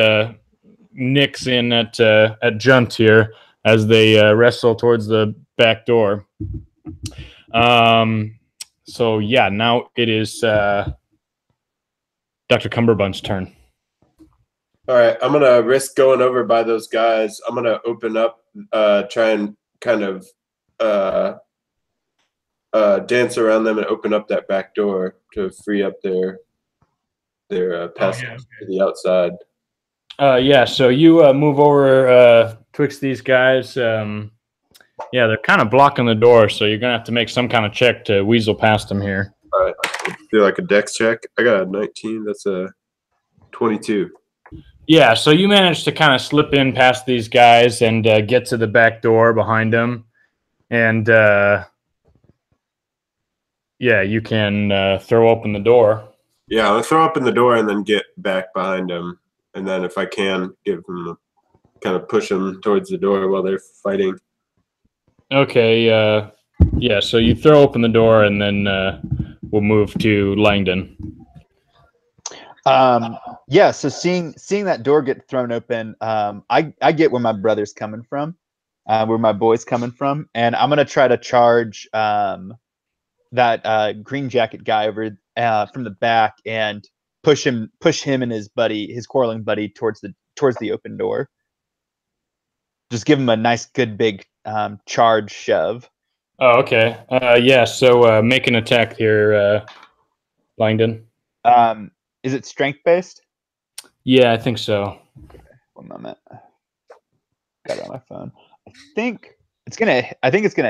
nicks in at Junt here as they wrestle towards the back door. So yeah, now it is Dr. Cumberbund's turn. All right, I'm gonna risk going over by those guys. I'm gonna open up, try and kind of dance around them and open up that back door to free up their passage to the outside. Yeah, so you move over twixt these guys. Yeah, they're kind of blocking the door, so you're gonna have to make some kind of check to weasel past them here. All right, do like a dex check. I got a 19. That's a 22. Yeah, so you manage to kind of slip in past these guys and get to the back door behind them, and yeah, you can throw open the door. Yeah, I'll throw open the door and then get back behind him. And then if I can, give him a, kind of push him towards the door while they're fighting. Okay, yeah, so you throw open the door and then we'll move to Langdon. Yeah, so seeing that door get thrown open, I get where my brother's coming from, where my boy's coming from, and I'm gonna try to charge that green jacket guy over from the back and push him and his quarreling buddy towards the open door. Just give him a nice, good, big charge shove. Oh, okay. Yeah, so make an attack here, Langdon. Is it strength based? Yeah, I think so. Okay, 1 moment. Got it on my phone. I think it's gonna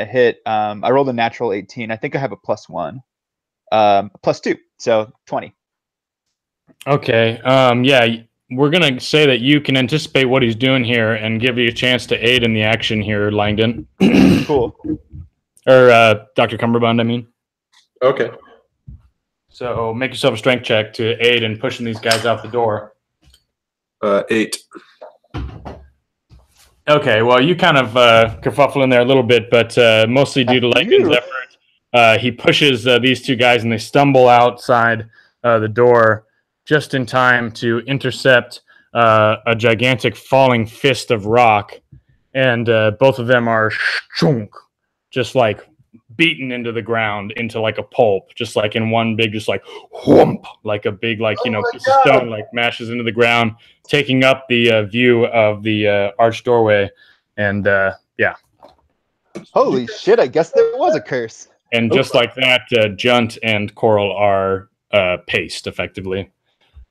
hit. I rolled a natural 18. I think I have a +1, +2, so 20. Okay. Yeah, we're gonna say that you can anticipate what he's doing here and give you a chance to aid in the action here, Langdon. Cool. Or Dr. Cumberbund, I mean. Okay. So make yourself a strength check to aid in pushing these guys out the door. 8. Okay, well, you kind of kerfuffle in there a little bit, but mostly due to Langdon's effort, he pushes these two guys and they stumble outside the door just in time to intercept a gigantic falling fist of rock. And both of them are just like beaten into the ground into like a pulp, just like in one big, just like whoomp, like a big, like, piece of stone like mashes into the ground, taking up the view of the arched doorway. And yeah. Holy shit, I guess there was a curse. And just like that, Junt and Coral are paced effectively.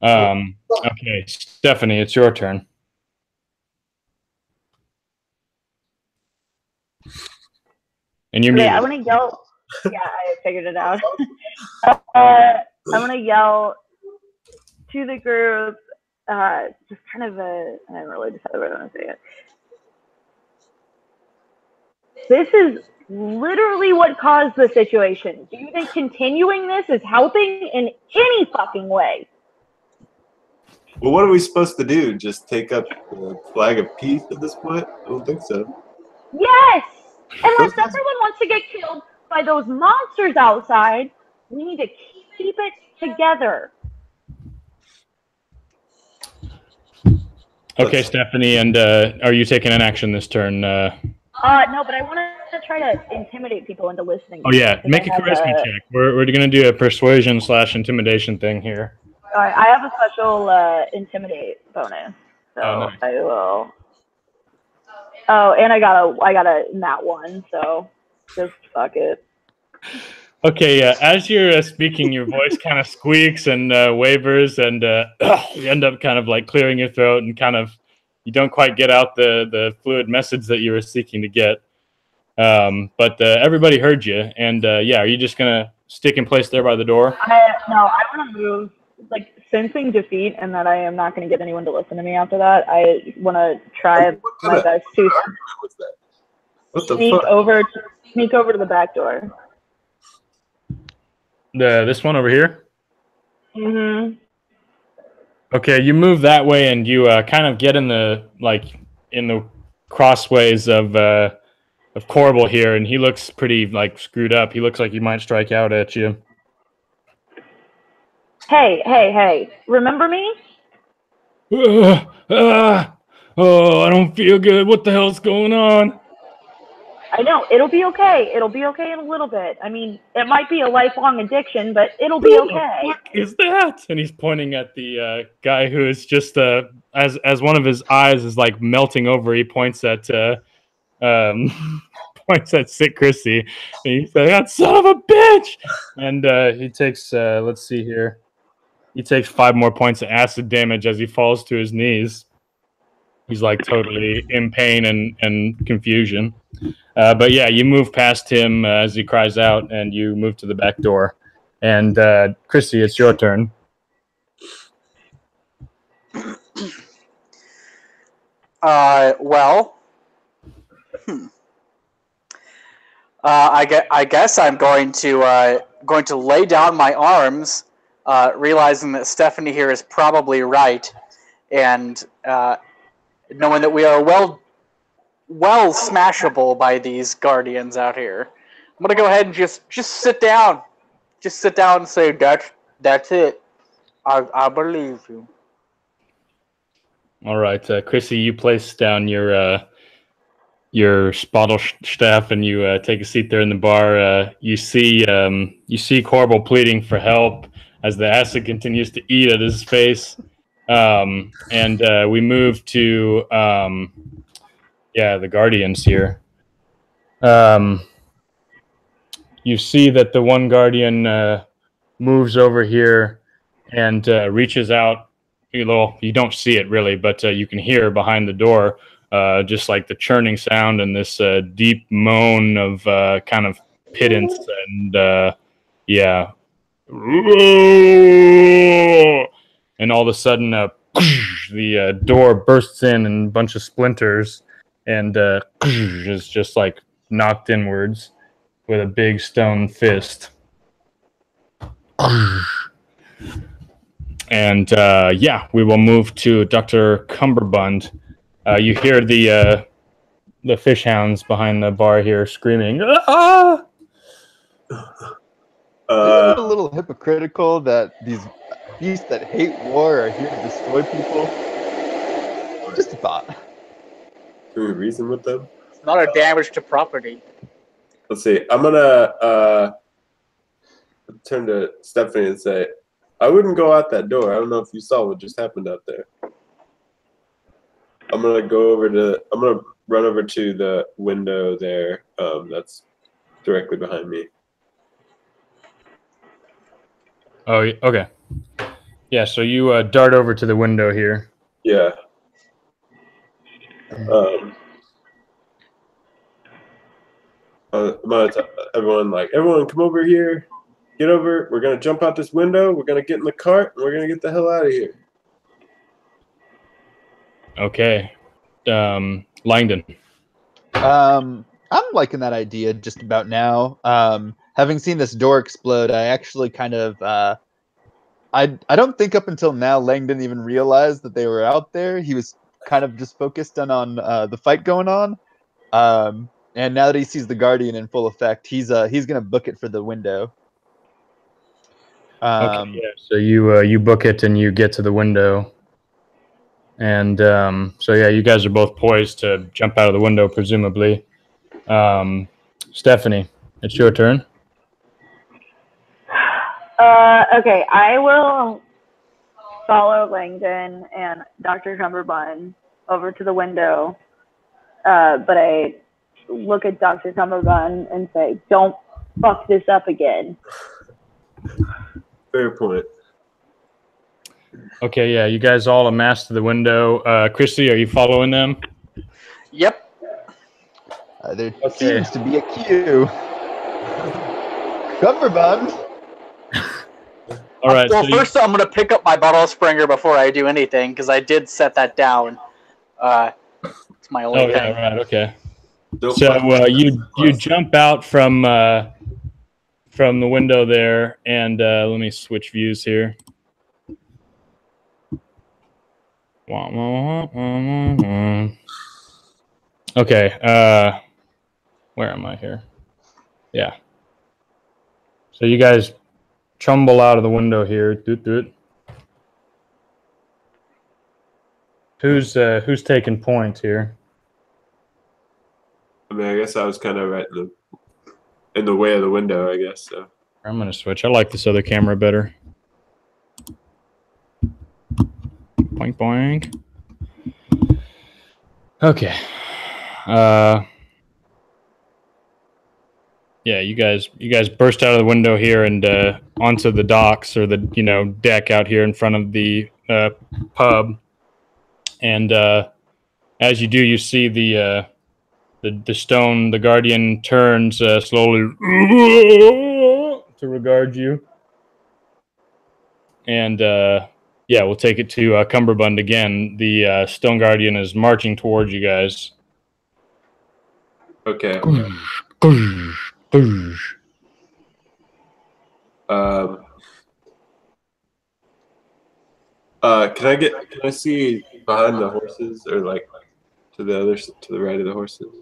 Okay, Stephanie, it's your turn. And you're Okay, muted. I want to yell. Yeah, I figured it out. I want to yell to the group, just kind of I haven't really decided what I want to say yet. This is literally what caused the situation. Do you think continuing this is helping in any fucking way? Well, what are we supposed to do? Just take up the flag of peace at this point? I don't think so. Yes! Unless everyone wants to get killed by those monsters outside, we need to keep it together. Okay, Stephanie, and are you taking an action this turn? No, but I want to try to intimidate people into listening. Oh yeah, make a charisma check. We're gonna do a persuasion/intimidation thing here. All right, I have a special intimidate bonus, so nice. I will. Oh, and I got a nat 1, so just fuck it. Okay, as you're speaking, your voice kind of squeaks and wavers, and you end up kind of like clearing your throat, and kind of you don't quite get out the fluid message that you were seeking to get. But everybody heard you, and yeah, are you just gonna stick in place there by the door? No, I want to move. Like, sensing defeat and that I am not going to get anyone to listen to me after that, I want to try my best to sneak over to the back door. This one over here? Mm-hmm. Okay, you move that way, and you kind of get in the crossways of Corbel here, and he looks pretty like screwed up. He looks like he might strike out at you. Hey, remember me? Oh, I don't feel good. What the hell's going on? I know, it'll be okay. It'll be okay in a little bit. I mean, it might be a lifelong addiction, but it'll be okay. What the fuck is that? And he's pointing at the guy who is just, as one of his eyes is like melting over, he points at Sick Chrissy. And he says, "That son of a bitch!" And he takes, let's see here. He takes 5 more points of acid damage as he falls to his knees. He's like totally in pain and confusion. But yeah, you move past him as he cries out, and you move to the back door. And Chrissy, it's your turn. Well, I guess I'm going to lay down my arms realizing that Stephanie here is probably right, and knowing that we are well smashable by these guardians out here, I'm gonna go ahead and just sit down. Just sit down and say that's it. I believe you. All right, Chrissy, you place down your spottle staff and you take a seat there in the bar. You see Corbel pleading for help as the acid continues to eat at his face, and we move to the guardians here. You see that the one guardian moves over here and reaches out. You don't see it really, but you can hear behind the door just like the churning sound and this deep moan of kind of pittance and and all of a sudden the door bursts in and a bunch of splinters and is just like knocked inwards with a big stone fist. And we will move to Dr. Cumberbund. You hear the fish hounds behind the bar here screaming, "Ah!" Isn't it a little hypocritical that these beasts that hate war are here to destroy people? Just a thought. Can we reason with them? It's not a damage to property. Let's see. I'm gonna turn to Stephanie and say, I wouldn't go out that door. I don't know if you saw what just happened out there. I'm gonna run over to the window there. That's directly behind me. Oh, okay. Yeah, so you dart over to the window here. Yeah. I'm gonna tell everyone come over here. Get over. We're going to jump out this window. We're going to get in the cart. And we're going to get the hell out of here. Okay. Langdon. I'm liking that idea just about now. Having seen this door explode, I actually kind of... I don't think up until now Langdon even realized that they were out there. He was kind of just focused on the fight going on. And now that he sees the Guardian in full effect, he's going to book it for the window. Okay, yeah. So you book it and you get to the window, and you guys are both poised to jump out of the window, presumably. Stephanie, it's your turn. Okay, I will follow Langdon and Dr. Cumberbund over to the window, but I look at Dr. Cumberbund and say, "Don't fuck this up again." Fair point. Okay, yeah, you guys all amassed to the window. Chrissy, are you following them? Yep. There seems to be a queue. Cumberbund. All right. Well, first I'm going to pick up my bottle springer before I do anything because I did set that down. It's my only thing. Yeah, right. Okay. So you jump out from the window there, and let me switch views here. Okay, where am I here? Yeah. So you guys tumble out of the window here. Doot. Who's taking point here? I mean, I guess I was kind of right in the way of the window, I guess. So I'm gonna switch. I like this other camera better. Boink boink. Okay. You guys burst out of the window here and onto the docks or the deck out here in front of the pub. And as you do, you see the stone. The Guardian turns slowly to regard you. And we'll take it to Cumberbund again. The Stone Guardian is marching towards you guys. okay. Can I see behind the horses, or like to the right of the horses?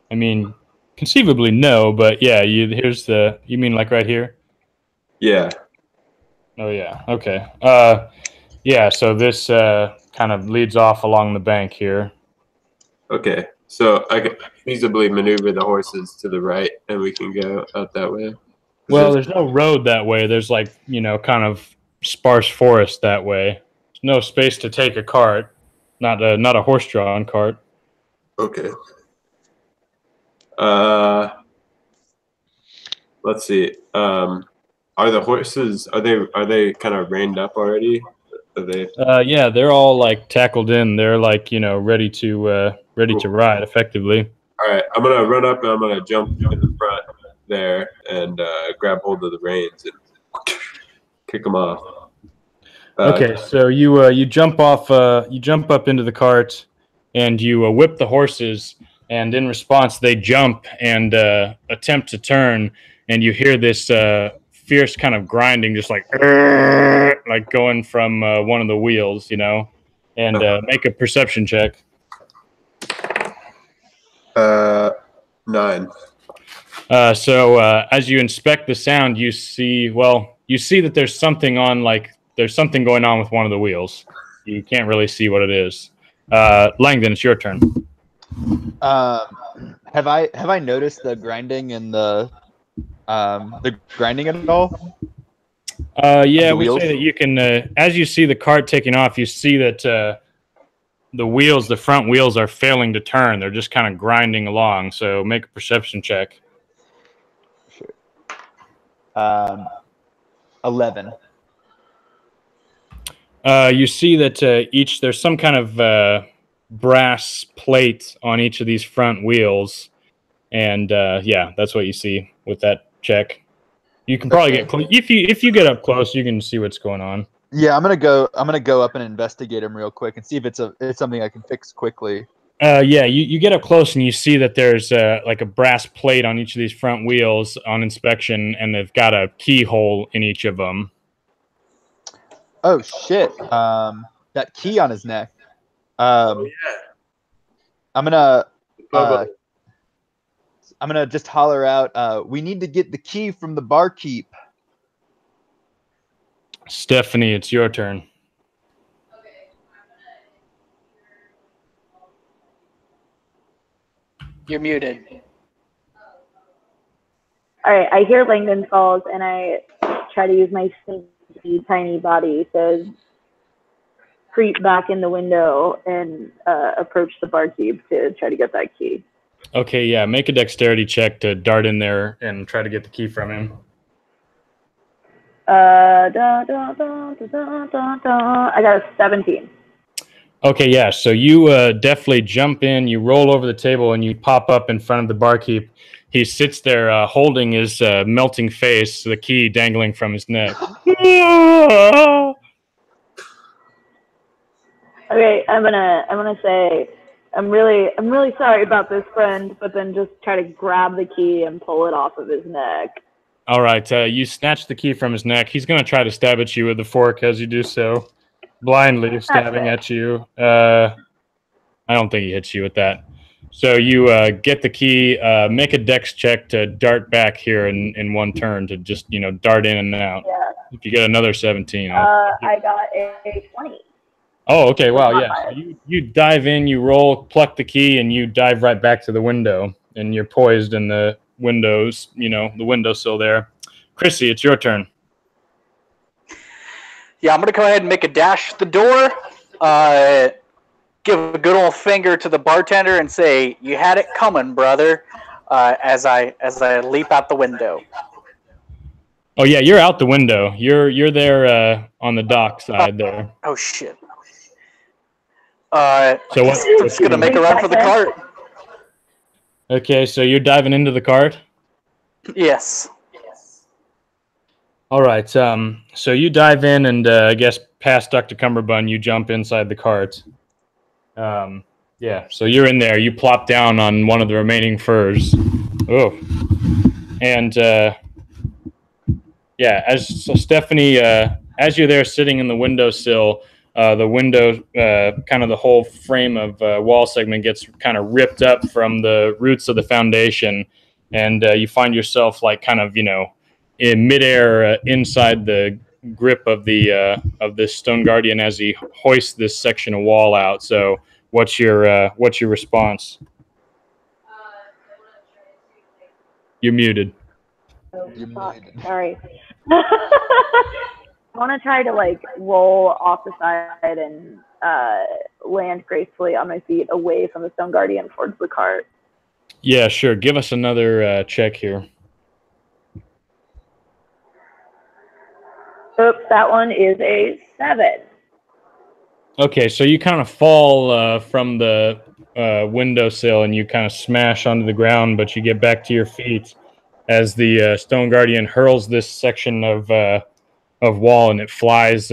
I mean, conceivably no, but yeah. Here's the. You mean like right here? Yeah. Oh yeah. Okay. Yeah. So this kind of leads off along the bank here. Okay. So I can feasibly maneuver the horses to the right, and we can go out that way. Well, there's no road that way. There's like, kind of sparse forest that way. There's no space to take a cart, not a horse-drawn cart. Okay. Let's see. Are the horses are they kind of reined up already? Are they? Yeah, they're all like tackled in. They're like, ready to ride effectively. All right. I'm gonna run up and I'm gonna jump in the front there and grab hold of the reins and kick them off. Okay, so you jump off, you jump up into the cart, and you whip the horses. And in response, they jump and attempt to turn, and you hear this fierce kind of grinding, just like going from one of the wheels, And make a perception check. 9. So as you inspect the sound, you see that there's something going on with one of the wheels. You can't really see what it is. Langdon, it's your turn. Have I noticed the grinding and the grinding at all? Yeah, we say that you can. As you see the cart taking off, you see that the front wheels, are failing to turn. They're just kind of grinding along. So make a perception check. Sure. 11. You see that there's some kind of brass plate on each of these front wheels, and yeah, that's what you see with that check. You can probably get if you get up close, you can see what's going on. Yeah, I'm gonna go up and investigate them real quick and see if it's something I can fix quickly. Yeah, you get up close and you see that there's like a brass plate on each of these front wheels on inspection, and they've got a keyhole in each of them. Oh shit! That key on his neck. Yeah. I'm gonna just holler out. We need to get the key from the barkeep. Stephanie, it's your turn. You're muted. All right, I hear Langdon calls, and I try to use my sneaky tiny body to creep back in the window and approach the barkeep to try to get that key. Okay, yeah, make a dexterity check to dart in there and try to get the key from him. I got a 17. Okay, yeah, so you definitely jump in, you roll over the table, and you pop up in front of the barkeep. He sits there holding his melting face, the key dangling from his neck. Okay, I'm gonna say I'm really sorry about this, friend, but then just try to grab the key and pull it off of his neck. All right, you snatch the key from his neck. He's going to try to stab at you with the fork as you do so, blindly stabbing at you. I don't think he hits you with that. So you get the key, make a dex check to dart back here in one turn to just, dart in and out. Yeah. If you get another 17. I got a 20. Oh, okay, wow, yeah. So you dive in, you roll, pluck the key, and you dive right back to the window, and you're poised in the windows, the windowsill there. Chrissy, it's your turn. Yeah, I'm going to go ahead and make a dash at the door, give a good old finger to the bartender and say, "You had it coming, brother," as I leap out the window. Oh, yeah, you're out the window. You're there on the dock side there. Oh, shit. So what? I'm just going to make a run for the cart. Okay, so you're diving into the cart? Yes. All right, so you dive in and I guess past Dr. Cumberbund, you jump inside the cart. Yeah, so you're in there. You plop down on one of the remaining furs. Oh. And, yeah, so Stephanie as you're there sitting in the windowsill, the window, kind of the whole frame of wall segment gets kind of ripped up from the roots of the foundation, and you find yourself like kind of, in midair inside the grip of this stone guardian as he hoists this section of wall out. So what's your response? You're muted. You're muted. Sorry. I want to try to like roll off the side and land gracefully on my feet away from the stone guardian towards the cart. Yeah, sure. Give us another check here. Oops, that one is a 7. Okay, so you kind of fall from the windowsill and you kind of smash onto the ground, but you get back to your feet as the stone guardian hurls this section of wall, and it flies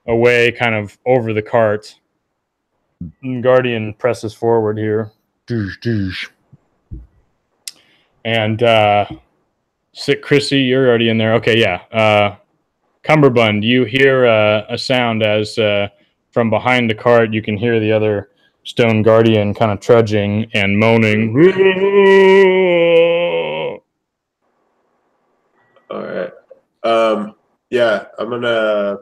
away kind of over the cart. And guardian presses forward here. And Chrissy, you're already in there. Okay, yeah. Cumberbund, you hear a sound as from behind the cart you can hear the other stone guardian kind of trudging and moaning. All right. Yeah, I'm gonna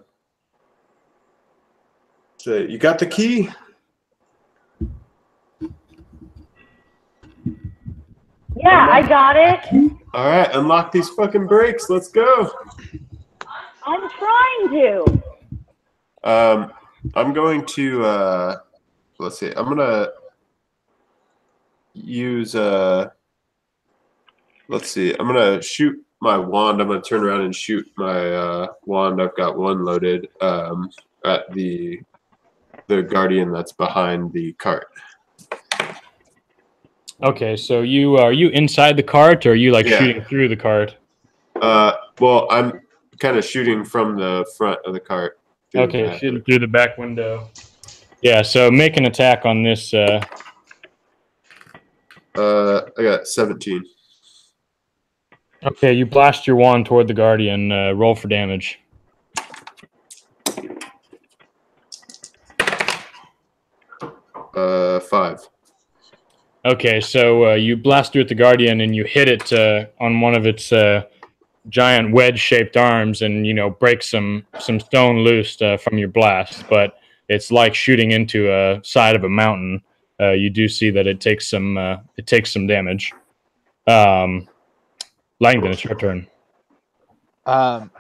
say, you got the key? Yeah, I got it. All right, unlock these fucking brakes. Let's go. I'm trying to. I'm going to let's see. I'm gonna use let's see. I'm gonna shoot my wand. I'm gonna turn around and shoot my wand. I've got one loaded at the guardian that's behind the cart. Okay, so are you inside the cart, or are you like shooting through the cart? Well, I'm kind of shooting from the front of the cart. Okay, shooting through the back window. Yeah, so make an attack on this. I got 17. Okay, you blast your wand toward the guardian. Roll for damage. Five. Okay, so you blast through at the guardian and you hit it on one of its giant wedge-shaped arms, and break some stone loose from your blast. But it's like shooting into a side of a mountain. You do see that it takes some damage. Langdon, it's your turn. I'm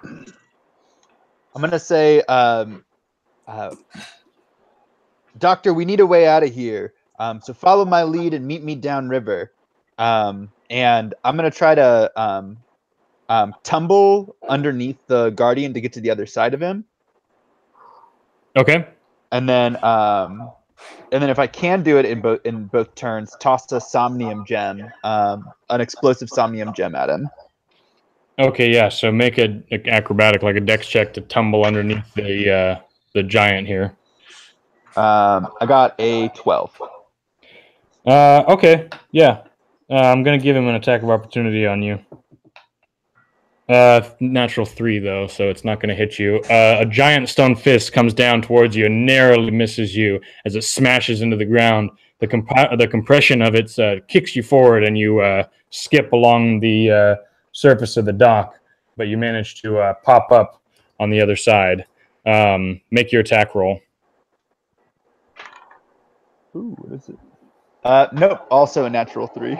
gonna say, Doctor, we need a way out of here. So follow my lead and meet me downriver. And I'm gonna try to tumble underneath the guardian to get to the other side of him. Okay. And then if I can do it in both turns, toss a somnium gem, an explosive somnium gem at him. Okay, yeah. So make an acrobatic, like a dex check, to tumble underneath the giant here. I got a 12. Okay, yeah. I'm gonna give him an attack of opportunity on you. Natural 3 though, so it's not gonna hit you. A giant stone fist comes down towards you and narrowly misses you as it smashes into the ground. The compression of it kicks you forward, and you skip along the surface of the dock, but you manage to pop up on the other side. Make your attack roll. Ooh, what is it? Nope, also a natural 3.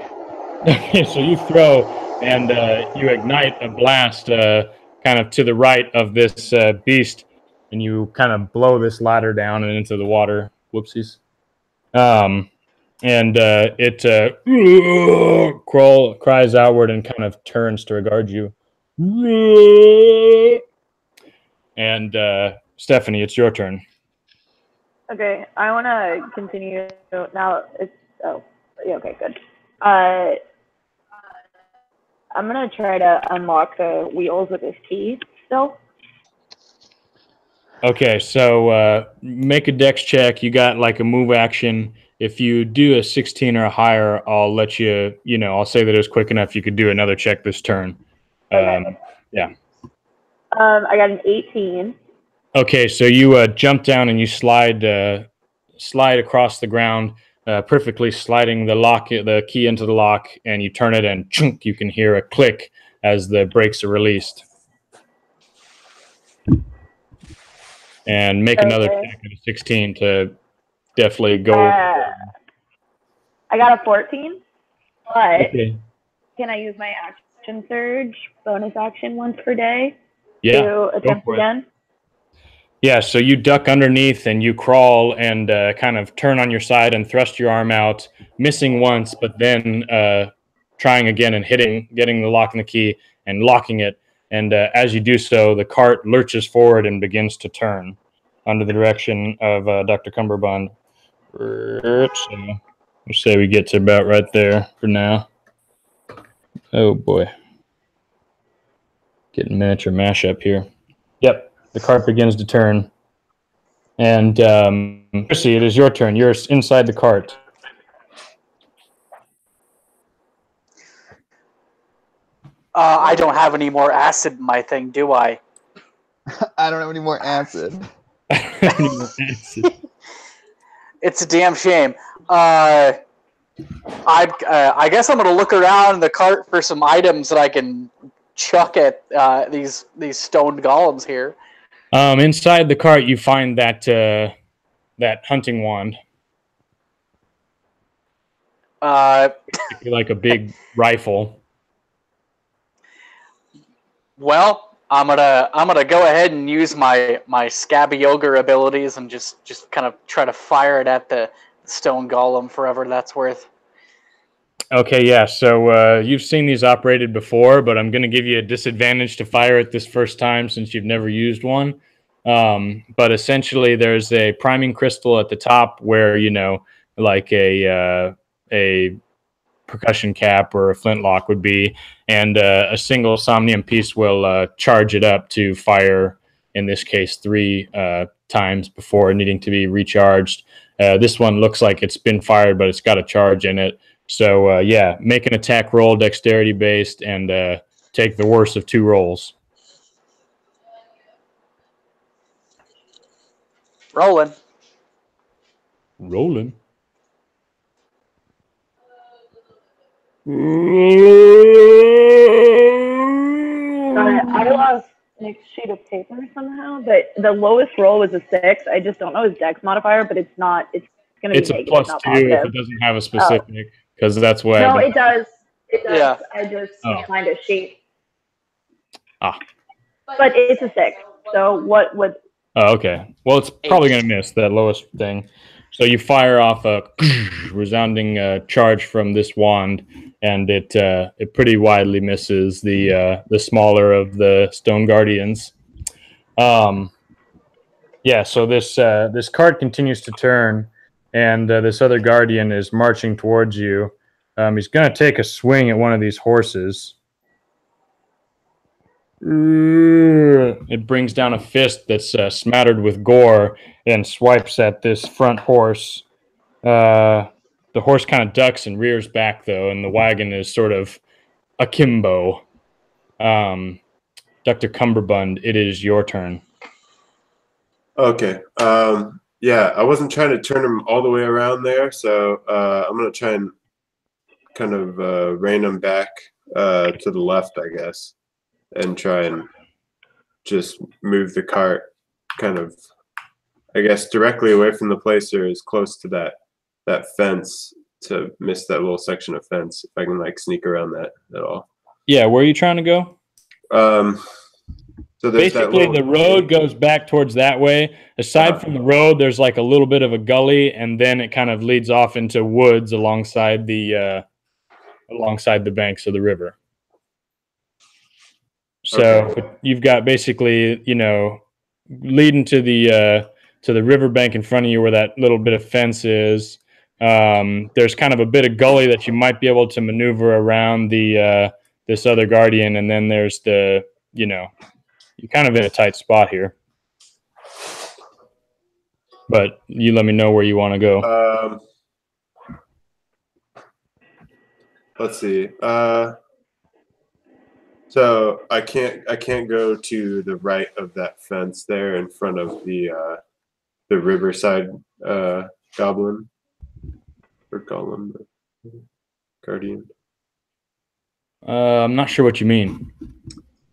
Okay, so you throw and you ignite a blast kind of to the right of this beast, and you kind of blow this ladder down and into the water. Whoopsies. And it cries outward and kind of turns to regard you. And Stephanie, it's your turn. Okay, I want to continue now. Okay, good. I'm gonna try to unlock the wheels with this key still. Okay, so make a dex check. You got like a move action. If you do a 16 or higher, I'll let you. I'll say that it was quick enough. You could do another check this turn. Okay. Yeah. I got an 18. Okay, so you jump down and you slide across the ground, perfectly sliding the key into the lock, and you turn it, and chunk, you can hear a click as the brakes are released. And make another check at a 16 to definitely go. I got a 14, but Okay. can I use my action surge bonus action once per day Yeah, to attempt again? Yeah, so you duck underneath and you crawl and kind of turn on your side and thrust your arm out, missing once, but then trying again and getting the lock and the key and locking it. And as you do so, the cart lurches forward and begins to turn under the direction of Dr. Cumberbund. So we'll say we get to about right there for now. Oh boy. Getting miniature mashup here. Yep. The cart begins to turn. And Chrissy, it is your turn. You're inside the cart. I don't have any more acid in my thing, do I? I don't have any more acid. It's a damn shame. I guess I'm gonna look around the cart for some items that I can chuck at these stone golems here. Inside the cart, you find that hunting wand, like a big rifle. Well, I'm gonna go ahead and use my scabby ogre abilities and just kind of try to fire it at the stone golem for whatever that's worth. Okay, yeah. So you've seen these operated before, but I'm going to give you a disadvantage to fire it this first time since you've never used one. But essentially, there's a priming crystal at the top where, like a percussion cap or a flintlock would be, and a single somnium piece will charge it up to fire, in this case, 3 times before needing to be recharged. This one looks like it's been fired, but it's got a charge in it. So, yeah, make an attack roll, dexterity-based, and take the worst of 2 rolls. Rolling. Sorry, I lost Nick's sheet of paper somehow, but the lowest roll was a 6. I just don't know his dex modifier, but it's not. It's going to be negative, +2 not positive. if it doesn't have a specific, because that's why. No, it does. It does. Yeah. I just can't find a sheet. Ah. But it's a 6. So what would? Oh, okay. Well, it's probably going to miss that lowest thing. So you fire off a resounding charge from this wand, and it pretty widely misses the smaller of the stone guardians. Yeah. So this cart continues to turn, and this other guardian is marching towards you. He's going to take a swing at one of these horses. It brings down a fist that's smattered with gore and swipes at this front horse. The horse kind of ducks and rears back, though, and the wagon is sort of akimbo. Dr. Cumberbund, it is your turn. Okay. Yeah, I wasn't trying to turn him all the way around there, so I'm going to try and kind of rein him back to the left, I guess, and try and just move the cart kind of, I guess, directly away from the place or as close to that fence to miss that little section of fence, if I can like sneak around that at all. Yeah, where are you trying to go? So there's basically the road goes back towards that way. Aside from the road, there's like a little bit of a gully, and then it kind of leads off into woods alongside the banks of the river. So you've got basically, leading to the riverbank in front of you where that little bit of fence is. There's kind of a bit of gully that you might be able to maneuver around this other guardian, and then there's the, you're kind of in a tight spot here. But you let me know where you want to go. Let's see. So I can't go to the right of that fence there in front of the riverside goblin or golem guardian. I'm not sure what you mean.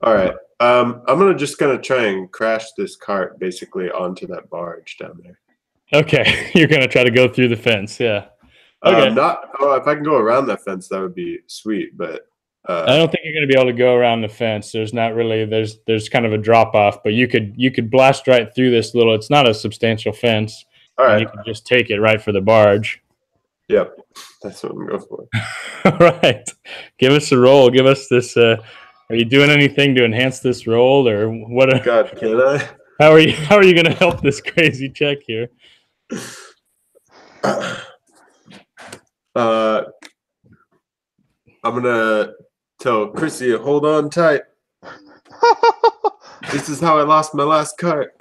All right. I'm gonna try and crash this cart basically onto that barge down there. Okay, you're gonna try to go through the fence, yeah. Okay. If I can go around that fence, that would be sweet. But I don't think you're gonna be able to go around the fence. There's not really. There's kind of a drop off, but you could blast right through this little. It's not a substantial fence. all And right. you can just take it right for the barge. Yep. That's what I'm going for. All right, give us a roll. Give us this. Are you doing anything to enhance this roll, or what? God, can I? How are you going to help this crazy check here? I'm gonna tell Chrissy to hold on tight. This is how I lost my last cart.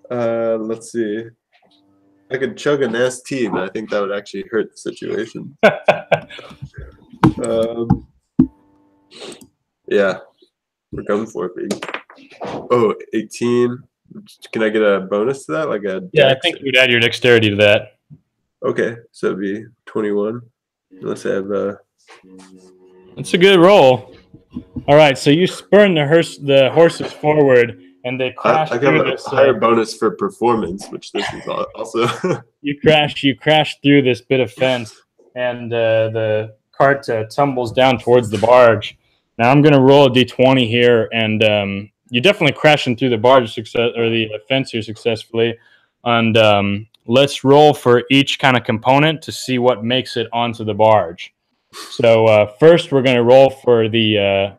Let's see. I could chug an ST, but I think that would actually hurt the situation. Yeah, we're coming for it, baby. Oh, 18. Can I get a bonus to that? Like a Yeah, I dex? think you would add your dexterity to that. Okay, so it'd be 21. Unless I have It's a good roll. All right, so you spurn the horses forward, and they crash I through got a this. higher bonus for performance, which this is also. You crash through this bit of fence, and the cart tumbles down towards the barge. Now I'm going to roll a d20 here, and you're definitely crashing through the barge or the fence here successfully. And let's roll for each kind of component to see what makes it onto the barge. So first, we're going to roll for the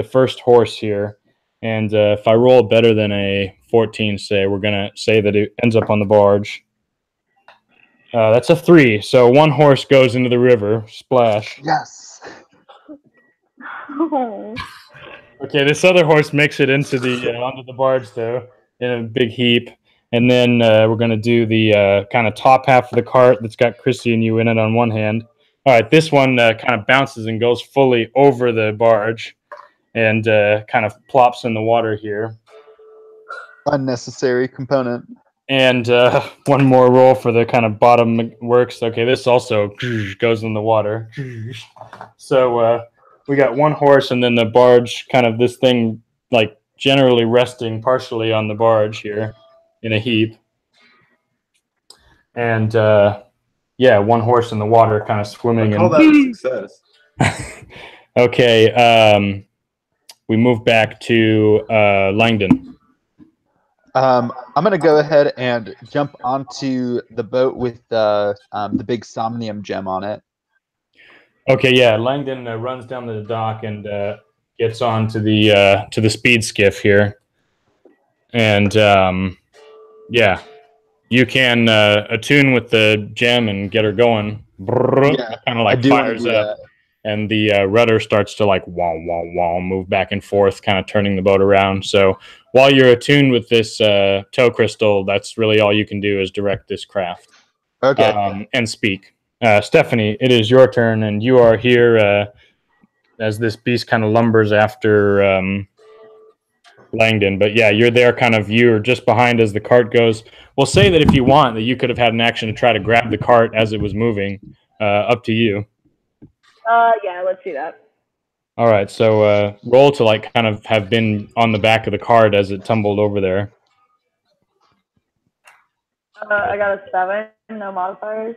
first horse here, and if I roll better than a 14, say, we're going to say that it ends up on the barge. That's a 3. So one horse goes into the river. Splash. Yes. Oh. Okay, this other horse makes it into the onto the barge though in a big heap, and then we're gonna do the kind of top half of the cart that's got Chrissy and you in it on one hand. All right, this one kind of bounces and goes fully over the barge, and kind of plops in the water here. Unnecessary component. And one more roll for the kind of bottom works. Okay, this also goes in the water. So we got one horse and then the barge, kind of this thing like generally resting partially on the barge here in a heap. And yeah, one horse in the water kind of swimming. I call that a success. Okay, we move back to Langdon. I'm gonna go ahead and jump onto the boat with the big somnium gem on it. Okay, yeah, Langdon runs down to the dock and gets on to the speed skiff here, and yeah, you can attune with the gem and get her going. Yeah, kind of like fires up, and the rudder starts to like wah wah wah move back and forth, kind of turning the boat around. So while you're attuned with this tow crystal, that's really all you can do is direct this craft. Okay. And speak. Stephanie, it is your turn, and you are here as this beast kind of lumbers after Langdon. But yeah, you're there, you're just behind as the cart goes. We'll say that if you want, that you could have had an action to try to grab the cart as it was moving. Up to you. Yeah, let's do that. All right, so roll to like kind of have been on the back of the cart as it tumbled over there. I got a 7, no modifiers.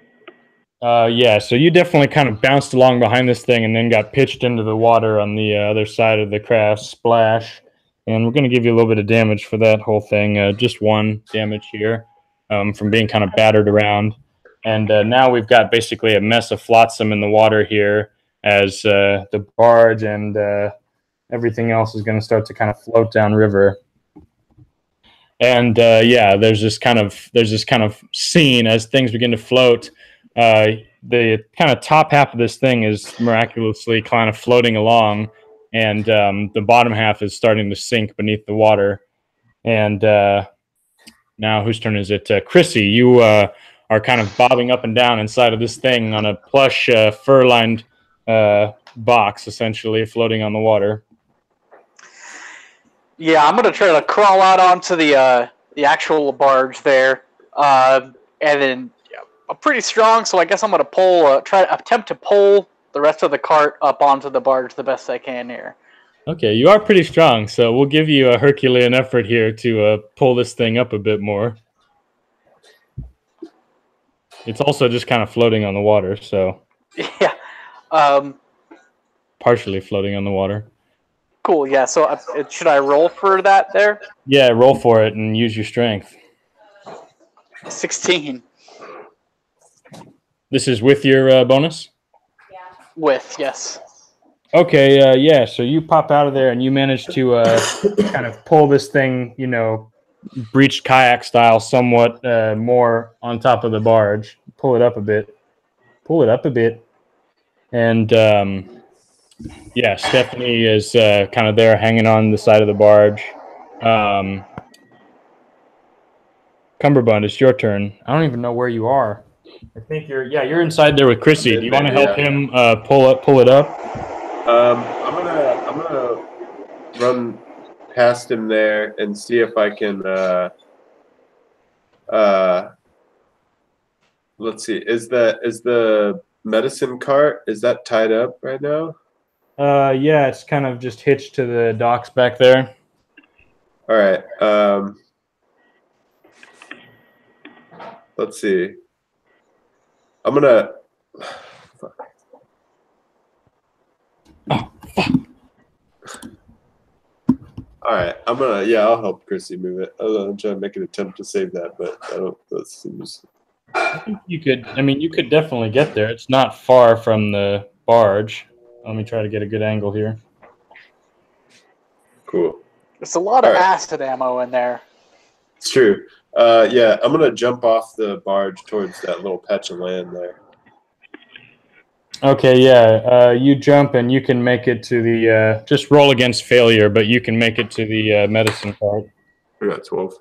Yeah, so you definitely kind of bounced along behind this thing and then got pitched into the water on the other side of the craft. Splash. And we're going to give you a little bit of damage for that whole thing. Just 1 damage here from being kind of battered around. And now we've got basically a mess of flotsam in the water here as the barge and everything else is going to start to kind of float downriver. And yeah, there's this kind of scene as things begin to float. The kind of top half of this thing is miraculously kind of floating along, and the bottom half is starting to sink beneath the water. And now, whose turn is it? Chrissy, you are kind of bobbing up and down inside of this thing on a plush, fur-lined box, essentially floating on the water. Yeah, I'm gonna try to crawl out onto the actual barge there, and then I'm pretty strong, so I guess I'm gonna attempt to pull the rest of the cart up onto the barge the best I can here. Okay, you are pretty strong, so we'll give you a Herculean effort here to pull this thing up a bit more. It's also just kind of floating on the water, so Yeah. partially floating on the water. Cool. Yeah. So should I roll for that there? Yeah, roll for it and use your strength. 16 This is with your bonus? with, yes. Okay, yeah, so you pop out of there and you manage to kind of pull this thing, breached kayak style somewhat more on top of the barge. Pull it up a bit. And yeah, Stephanie is kind of there hanging on the side of the barge. Cumberbund, it's your turn. I don't even know where you are. I think you're inside there with Chrissy. Do you want to help him pull it up? I'm gonna run past him there and see if I can. Let's see. Is the medicine cart, is that tied up right now? Yeah, it's kind of just hitched to the docks back there. All right. Let's see. I'm gonna. Fuck. Oh, fuck. All right, I'll help Chrissy move it. I'm trying to make an attempt to save that, but I don't. That seems. I think you could definitely get there. It's not far from the barge. Let me try to get a good angle here. Cool. There's a lot of acid ammo in there. It's true. Yeah, I'm gonna jump off the barge towards that little patch of land there. Okay, yeah. You jump and you can make it to the. Just roll against failure, but you can make it to the medicine cart. I got 12.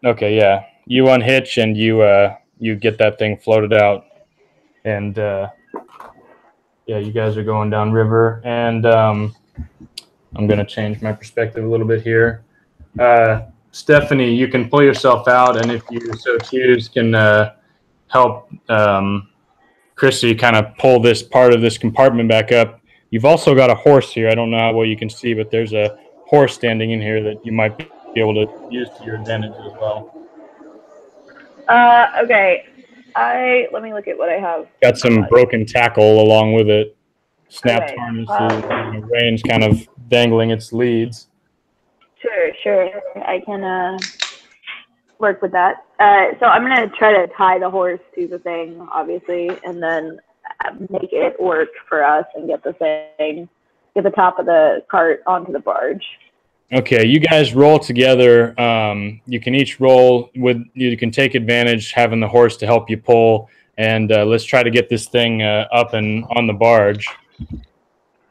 Okay, yeah. You unhitch and you get that thing floated out, and yeah, you guys are going down river, and I'm gonna change my perspective a little bit here. Stephanie, you can pull yourself out, and if you so choose, can help Chrissy kind of pull this part of this compartment back up. You've also got a horse here. I don't know how well you can see, but there's a horse standing in here that you might be able to use to your advantage as well. Okay. Let me look at what I have. Got some broken tackle along with it. Snapped Okay, harnesses, range kind of dangling its leads. Sure. I can work with that. So I'm gonna try to tie the horse to the thing, obviously, and then make it work for us and get the top of the cart onto the barge. Okay, you guys roll together. You can each roll you can take advantage having the horse to help you pull, and let's try to get this thing up and on the barge.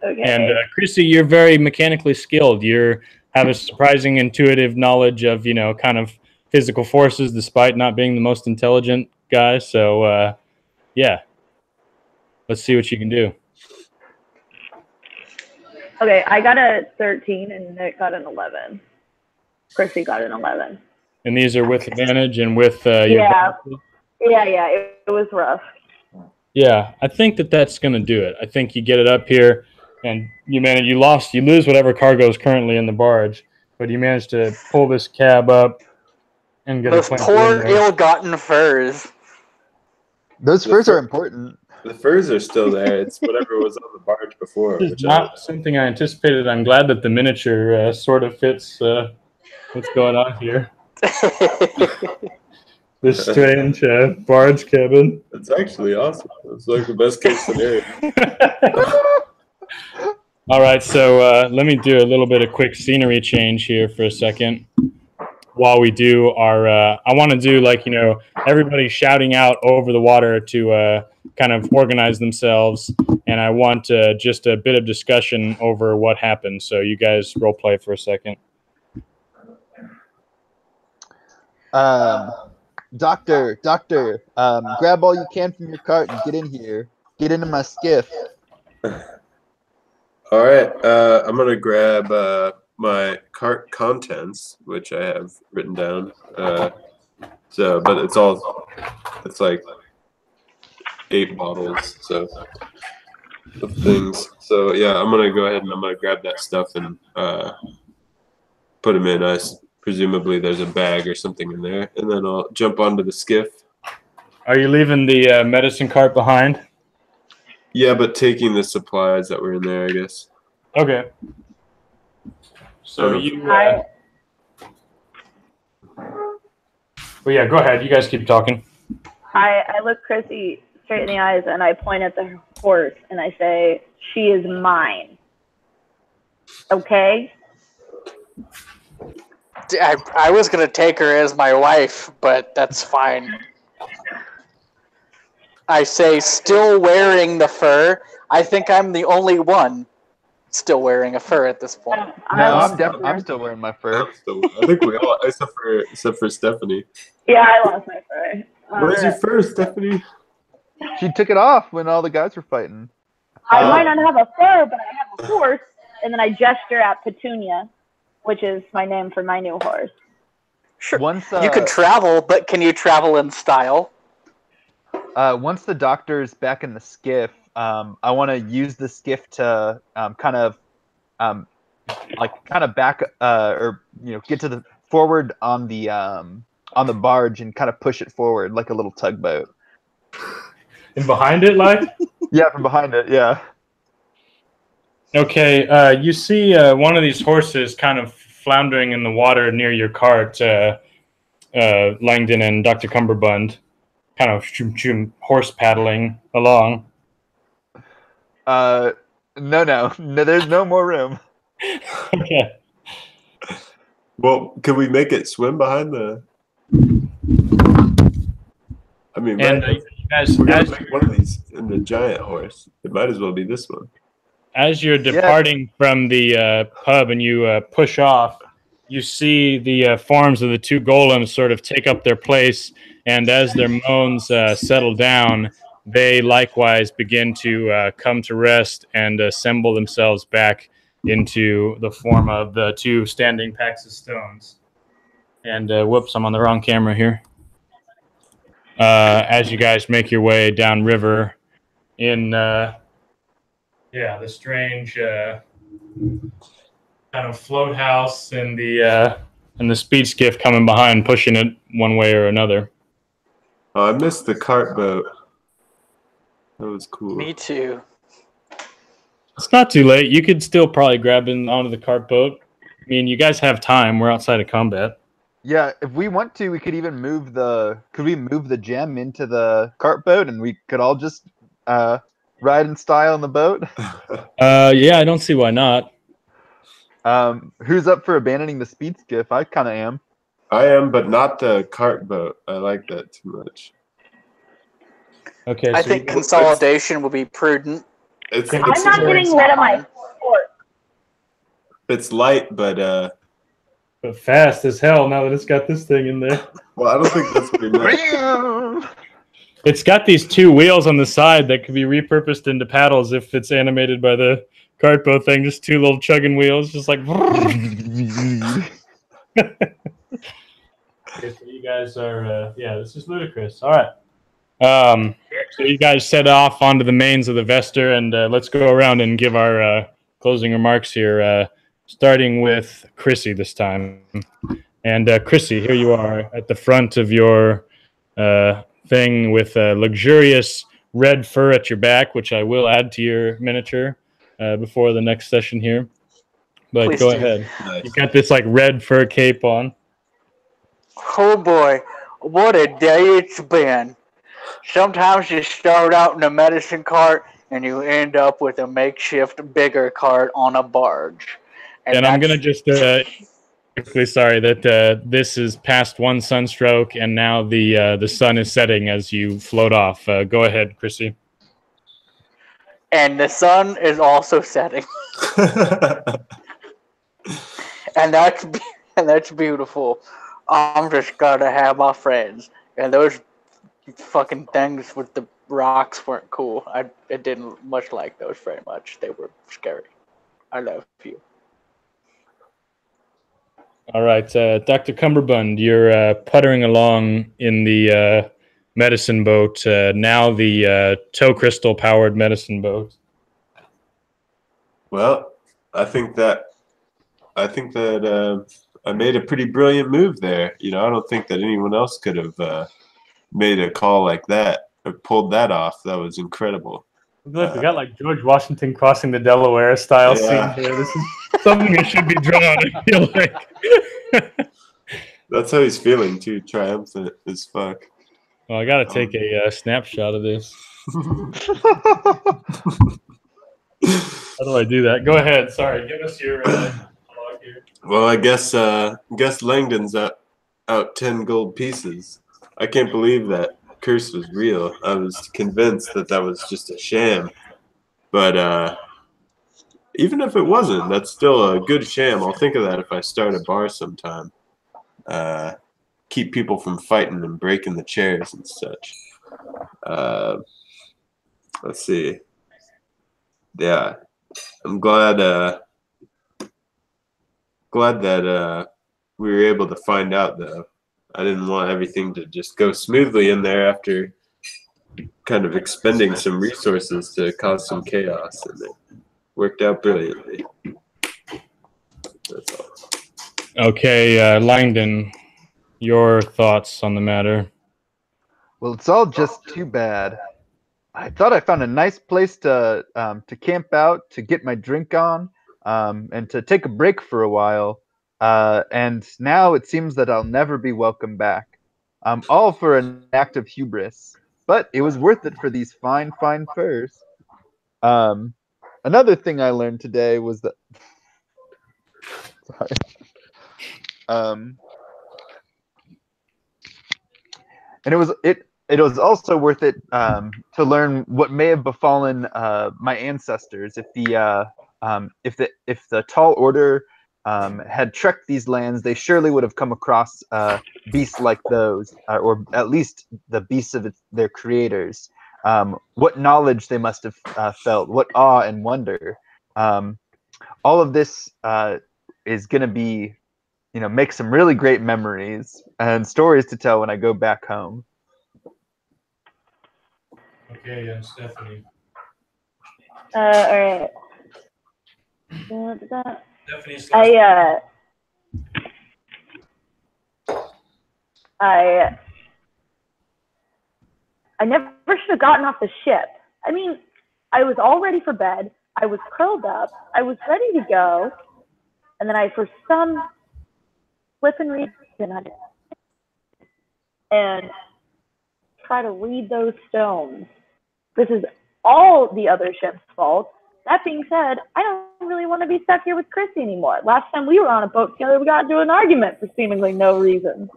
Okay. And Chrissy, you're very mechanically skilled. You have a surprising intuitive knowledge of kind of physical forces, despite not being the most intelligent guy. So yeah, let's see what you can do. Okay, I got a 13 and Nick got an 11. Chrissy got an 11. And these are with advantage and with your yeah, it was rough. Yeah, I think that's going to do it. I think you get it up here, and you lose whatever cargo is currently in the barge, but you managed to pull this cab up and get those poor ill-gotten furs. Those furs are important. The furs are still there. It's whatever was on the barge before. It's not something I anticipated. I'm glad that the miniature sort of fits what's going on here. This strange barge cabin. It's actually awesome. It's like the best case scenario. All right, so let me do a little bit of quick scenery change here for a second. While we do our, I want to do everybody shouting out over the water to kind of organize themselves, and I want just a bit of discussion over what happened. So you guys role play for a second. Doctor, grab all you can from your cart and get in here. Get into my skiff. All right, I'm gonna grab my cart contents, which I have written down. But it's like 8 bottles, so of things. So yeah, I'm gonna go ahead and I'm gonna grab that stuff and put them in. Presumably there's a bag or something in there, and then I'll jump onto the skiff. Are you leaving the medicine cart behind? Yeah, but taking the supplies that were in there, I guess. Okay. So you. Well, yeah, go ahead. You guys keep talking. I look Chrissy straight in the eyes and I point at the horse and I say, "She is mine." Okay? I was gonna take her as my wife, but that's fine. I say, still wearing the fur. I think I'm the only one still wearing a fur at this point. No, I'm still wearing my fur. I think we all, except for Stephanie. Yeah, I lost my fur. Where's your fur, Stephanie? She took it off when all the guys were fighting. I might not have a fur, but I have a horse. And then I gesture at Petunia, which is my name for my new horse. Sure. Once, you could travel, but can you travel in style? Once the doctor's back in the skiff, I want to use the skiff to kind of back or get to the forward on the barge and kind of push it forward like a little tugboat. And behind it, like? Yeah, from behind it. Yeah. Okay. You see one of these horses kind of floundering in the water near your cart, Langdon and Dr. Cumberbund. Kind of horse paddling along. No, there's no more room. Okay. Well, can we make it swim behind the? I mean, and right, you guys, we're gonna make one of these in the giant horse. It might as well be this one. As you're departing from the pub and you push off, you see the forms of the 2 golems sort of take up their place. And as their moans settle down, they likewise begin to come to rest and assemble themselves back into the form of the 2 standing Paxis stones. And whoops, I'm on the wrong camera here. As you guys make your way down river in the strange kind of float house and the speed skiff coming behind, pushing it one way or another. Oh, I missed the cart boat. That was cool. Me too. It's not too late. You could still probably grab in onto the cart boat. I mean, you guys have time. We're outside of combat. Yeah, if we want to, we could even move the gem into the cart boat, and we could all just ride in style on the boat. Yeah, I don't see why not. Who's up for abandoning the speed skiff? I kind of am. I am, but not the cart boat. I like that too much. Okay, I think consolidation will be prudent. I'm not getting rid of my horse. It's light, but fast as hell now that it's got this thing in there. Well, I don't think that's what he meant. It's got these 2 wheels on the side that could be repurposed into paddles if it's animated by the cart boat thing. Just 2 little chugging wheels, just like. Okay, so you guys are, this is ludicrous. All right. So you guys set off onto the mains of the Vester, and let's go around and give our closing remarks here, starting with Chrissy this time. And Chrissy, here you are at the front of your thing with a luxurious red fur at your back, which I will add to your miniature before the next session here. But Please go do. ahead. Nice. You got this like red fur cape on. Oh boy, what a day it's been. Sometimes you start out in a medicine cart and you end up with a makeshift bigger cart on a barge. And I'm going to just quickly sorry that this is past 1 sunstroke and now the sun is setting as you float off. Go ahead, Chrissy. And the sun is also setting. and that's beautiful. I'm just gonna have my friends. And those fucking things with the rocks weren't cool. I didn't much like those very much. They were scary. I love you. All right, Dr. Cumberbund, you're puttering along in the medicine boat, now the tow crystal powered medicine boat. Well, I think that I made a pretty brilliant move there. You know, I don't think that anyone else could have made a call like that or pulled that off. That was incredible. Look, we got like George Washington crossing the Delaware style scene here. This is something that should be drawn, I feel like. That's how he's feeling too, triumphant as fuck. Well, I gotta take a snapshot of this. How do I do that? Go ahead. Sorry, give us your log here. Well, I guess Langdon's out 10 gold pieces. I can't believe that curse was real. I was convinced that was just a sham. But even if it wasn't, that's still a good sham. I'll think of that if I start a bar sometime. Keep people from fighting and breaking the chairs and such. Let's see. Yeah, I'm glad that we were able to find out, though. I didn't want everything to just go smoothly in there after kind of expending some resources to cause some chaos, and it worked out brilliantly. That's all. Okay, Langdon, your thoughts on the matter? Well, it's all just too bad. I thought I found a nice place to camp out, to get my drink on, and to take a break for a while. And now it seems that I'll never be welcome back. All for an act of hubris, but it was worth it for these fine, fine furs. Another thing I learned today was that. Sorry. And it was also worth it to learn what may have befallen my ancestors if the tall order had trekked these lands. They surely would have come across beasts like those, or at least the beasts of their creators. What knowledge they must have felt, what awe and wonder. All of this is going to be, make some really great memories and stories to tell when I go back home. Okay, and Stephanie. All right. Stephanie's I never should have gotten off the ship. I mean, I was all ready for bed. I was curled up. I was ready to go. And then I, for some flipping reason, and try to read those stones. This is all the other ship's fault. That being said, I don't really want to be stuck here with Chrissy anymore. Last time we were on a boat together, we got into an argument for seemingly no reason.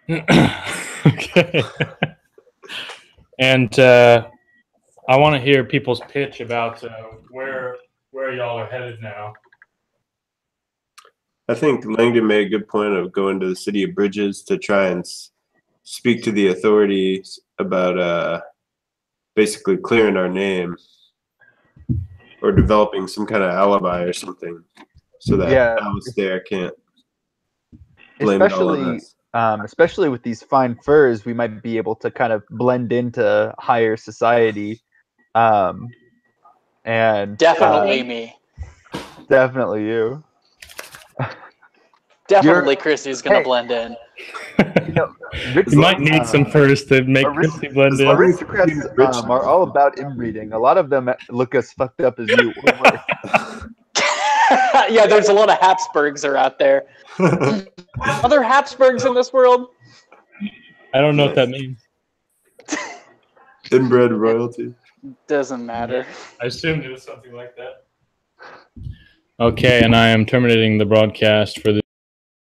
Okay. And I want to hear people's pitch about where y'all are headed now. I think Langdon made a good point of going to the City of Bridges to try and speak to the authorities about basically clearing our name or developing some kind of alibi or something so that Alistair can't blame it all on us. Especially with these fine furs, we might be able to kind of blend into higher society. And definitely me. Definitely you. Definitely Chrissy's going to blend in. You might need some furs to make Chrissy blend in. Aristocrats are all about inbreeding. A lot of them look as fucked up as you. Yeah, there's a lot of Habsburgs are out there. Are there Habsburgs in this world? I don't know what that means. Inbred royalty. Doesn't matter. I assumed it was something like that. Okay, and I am terminating the broadcast for the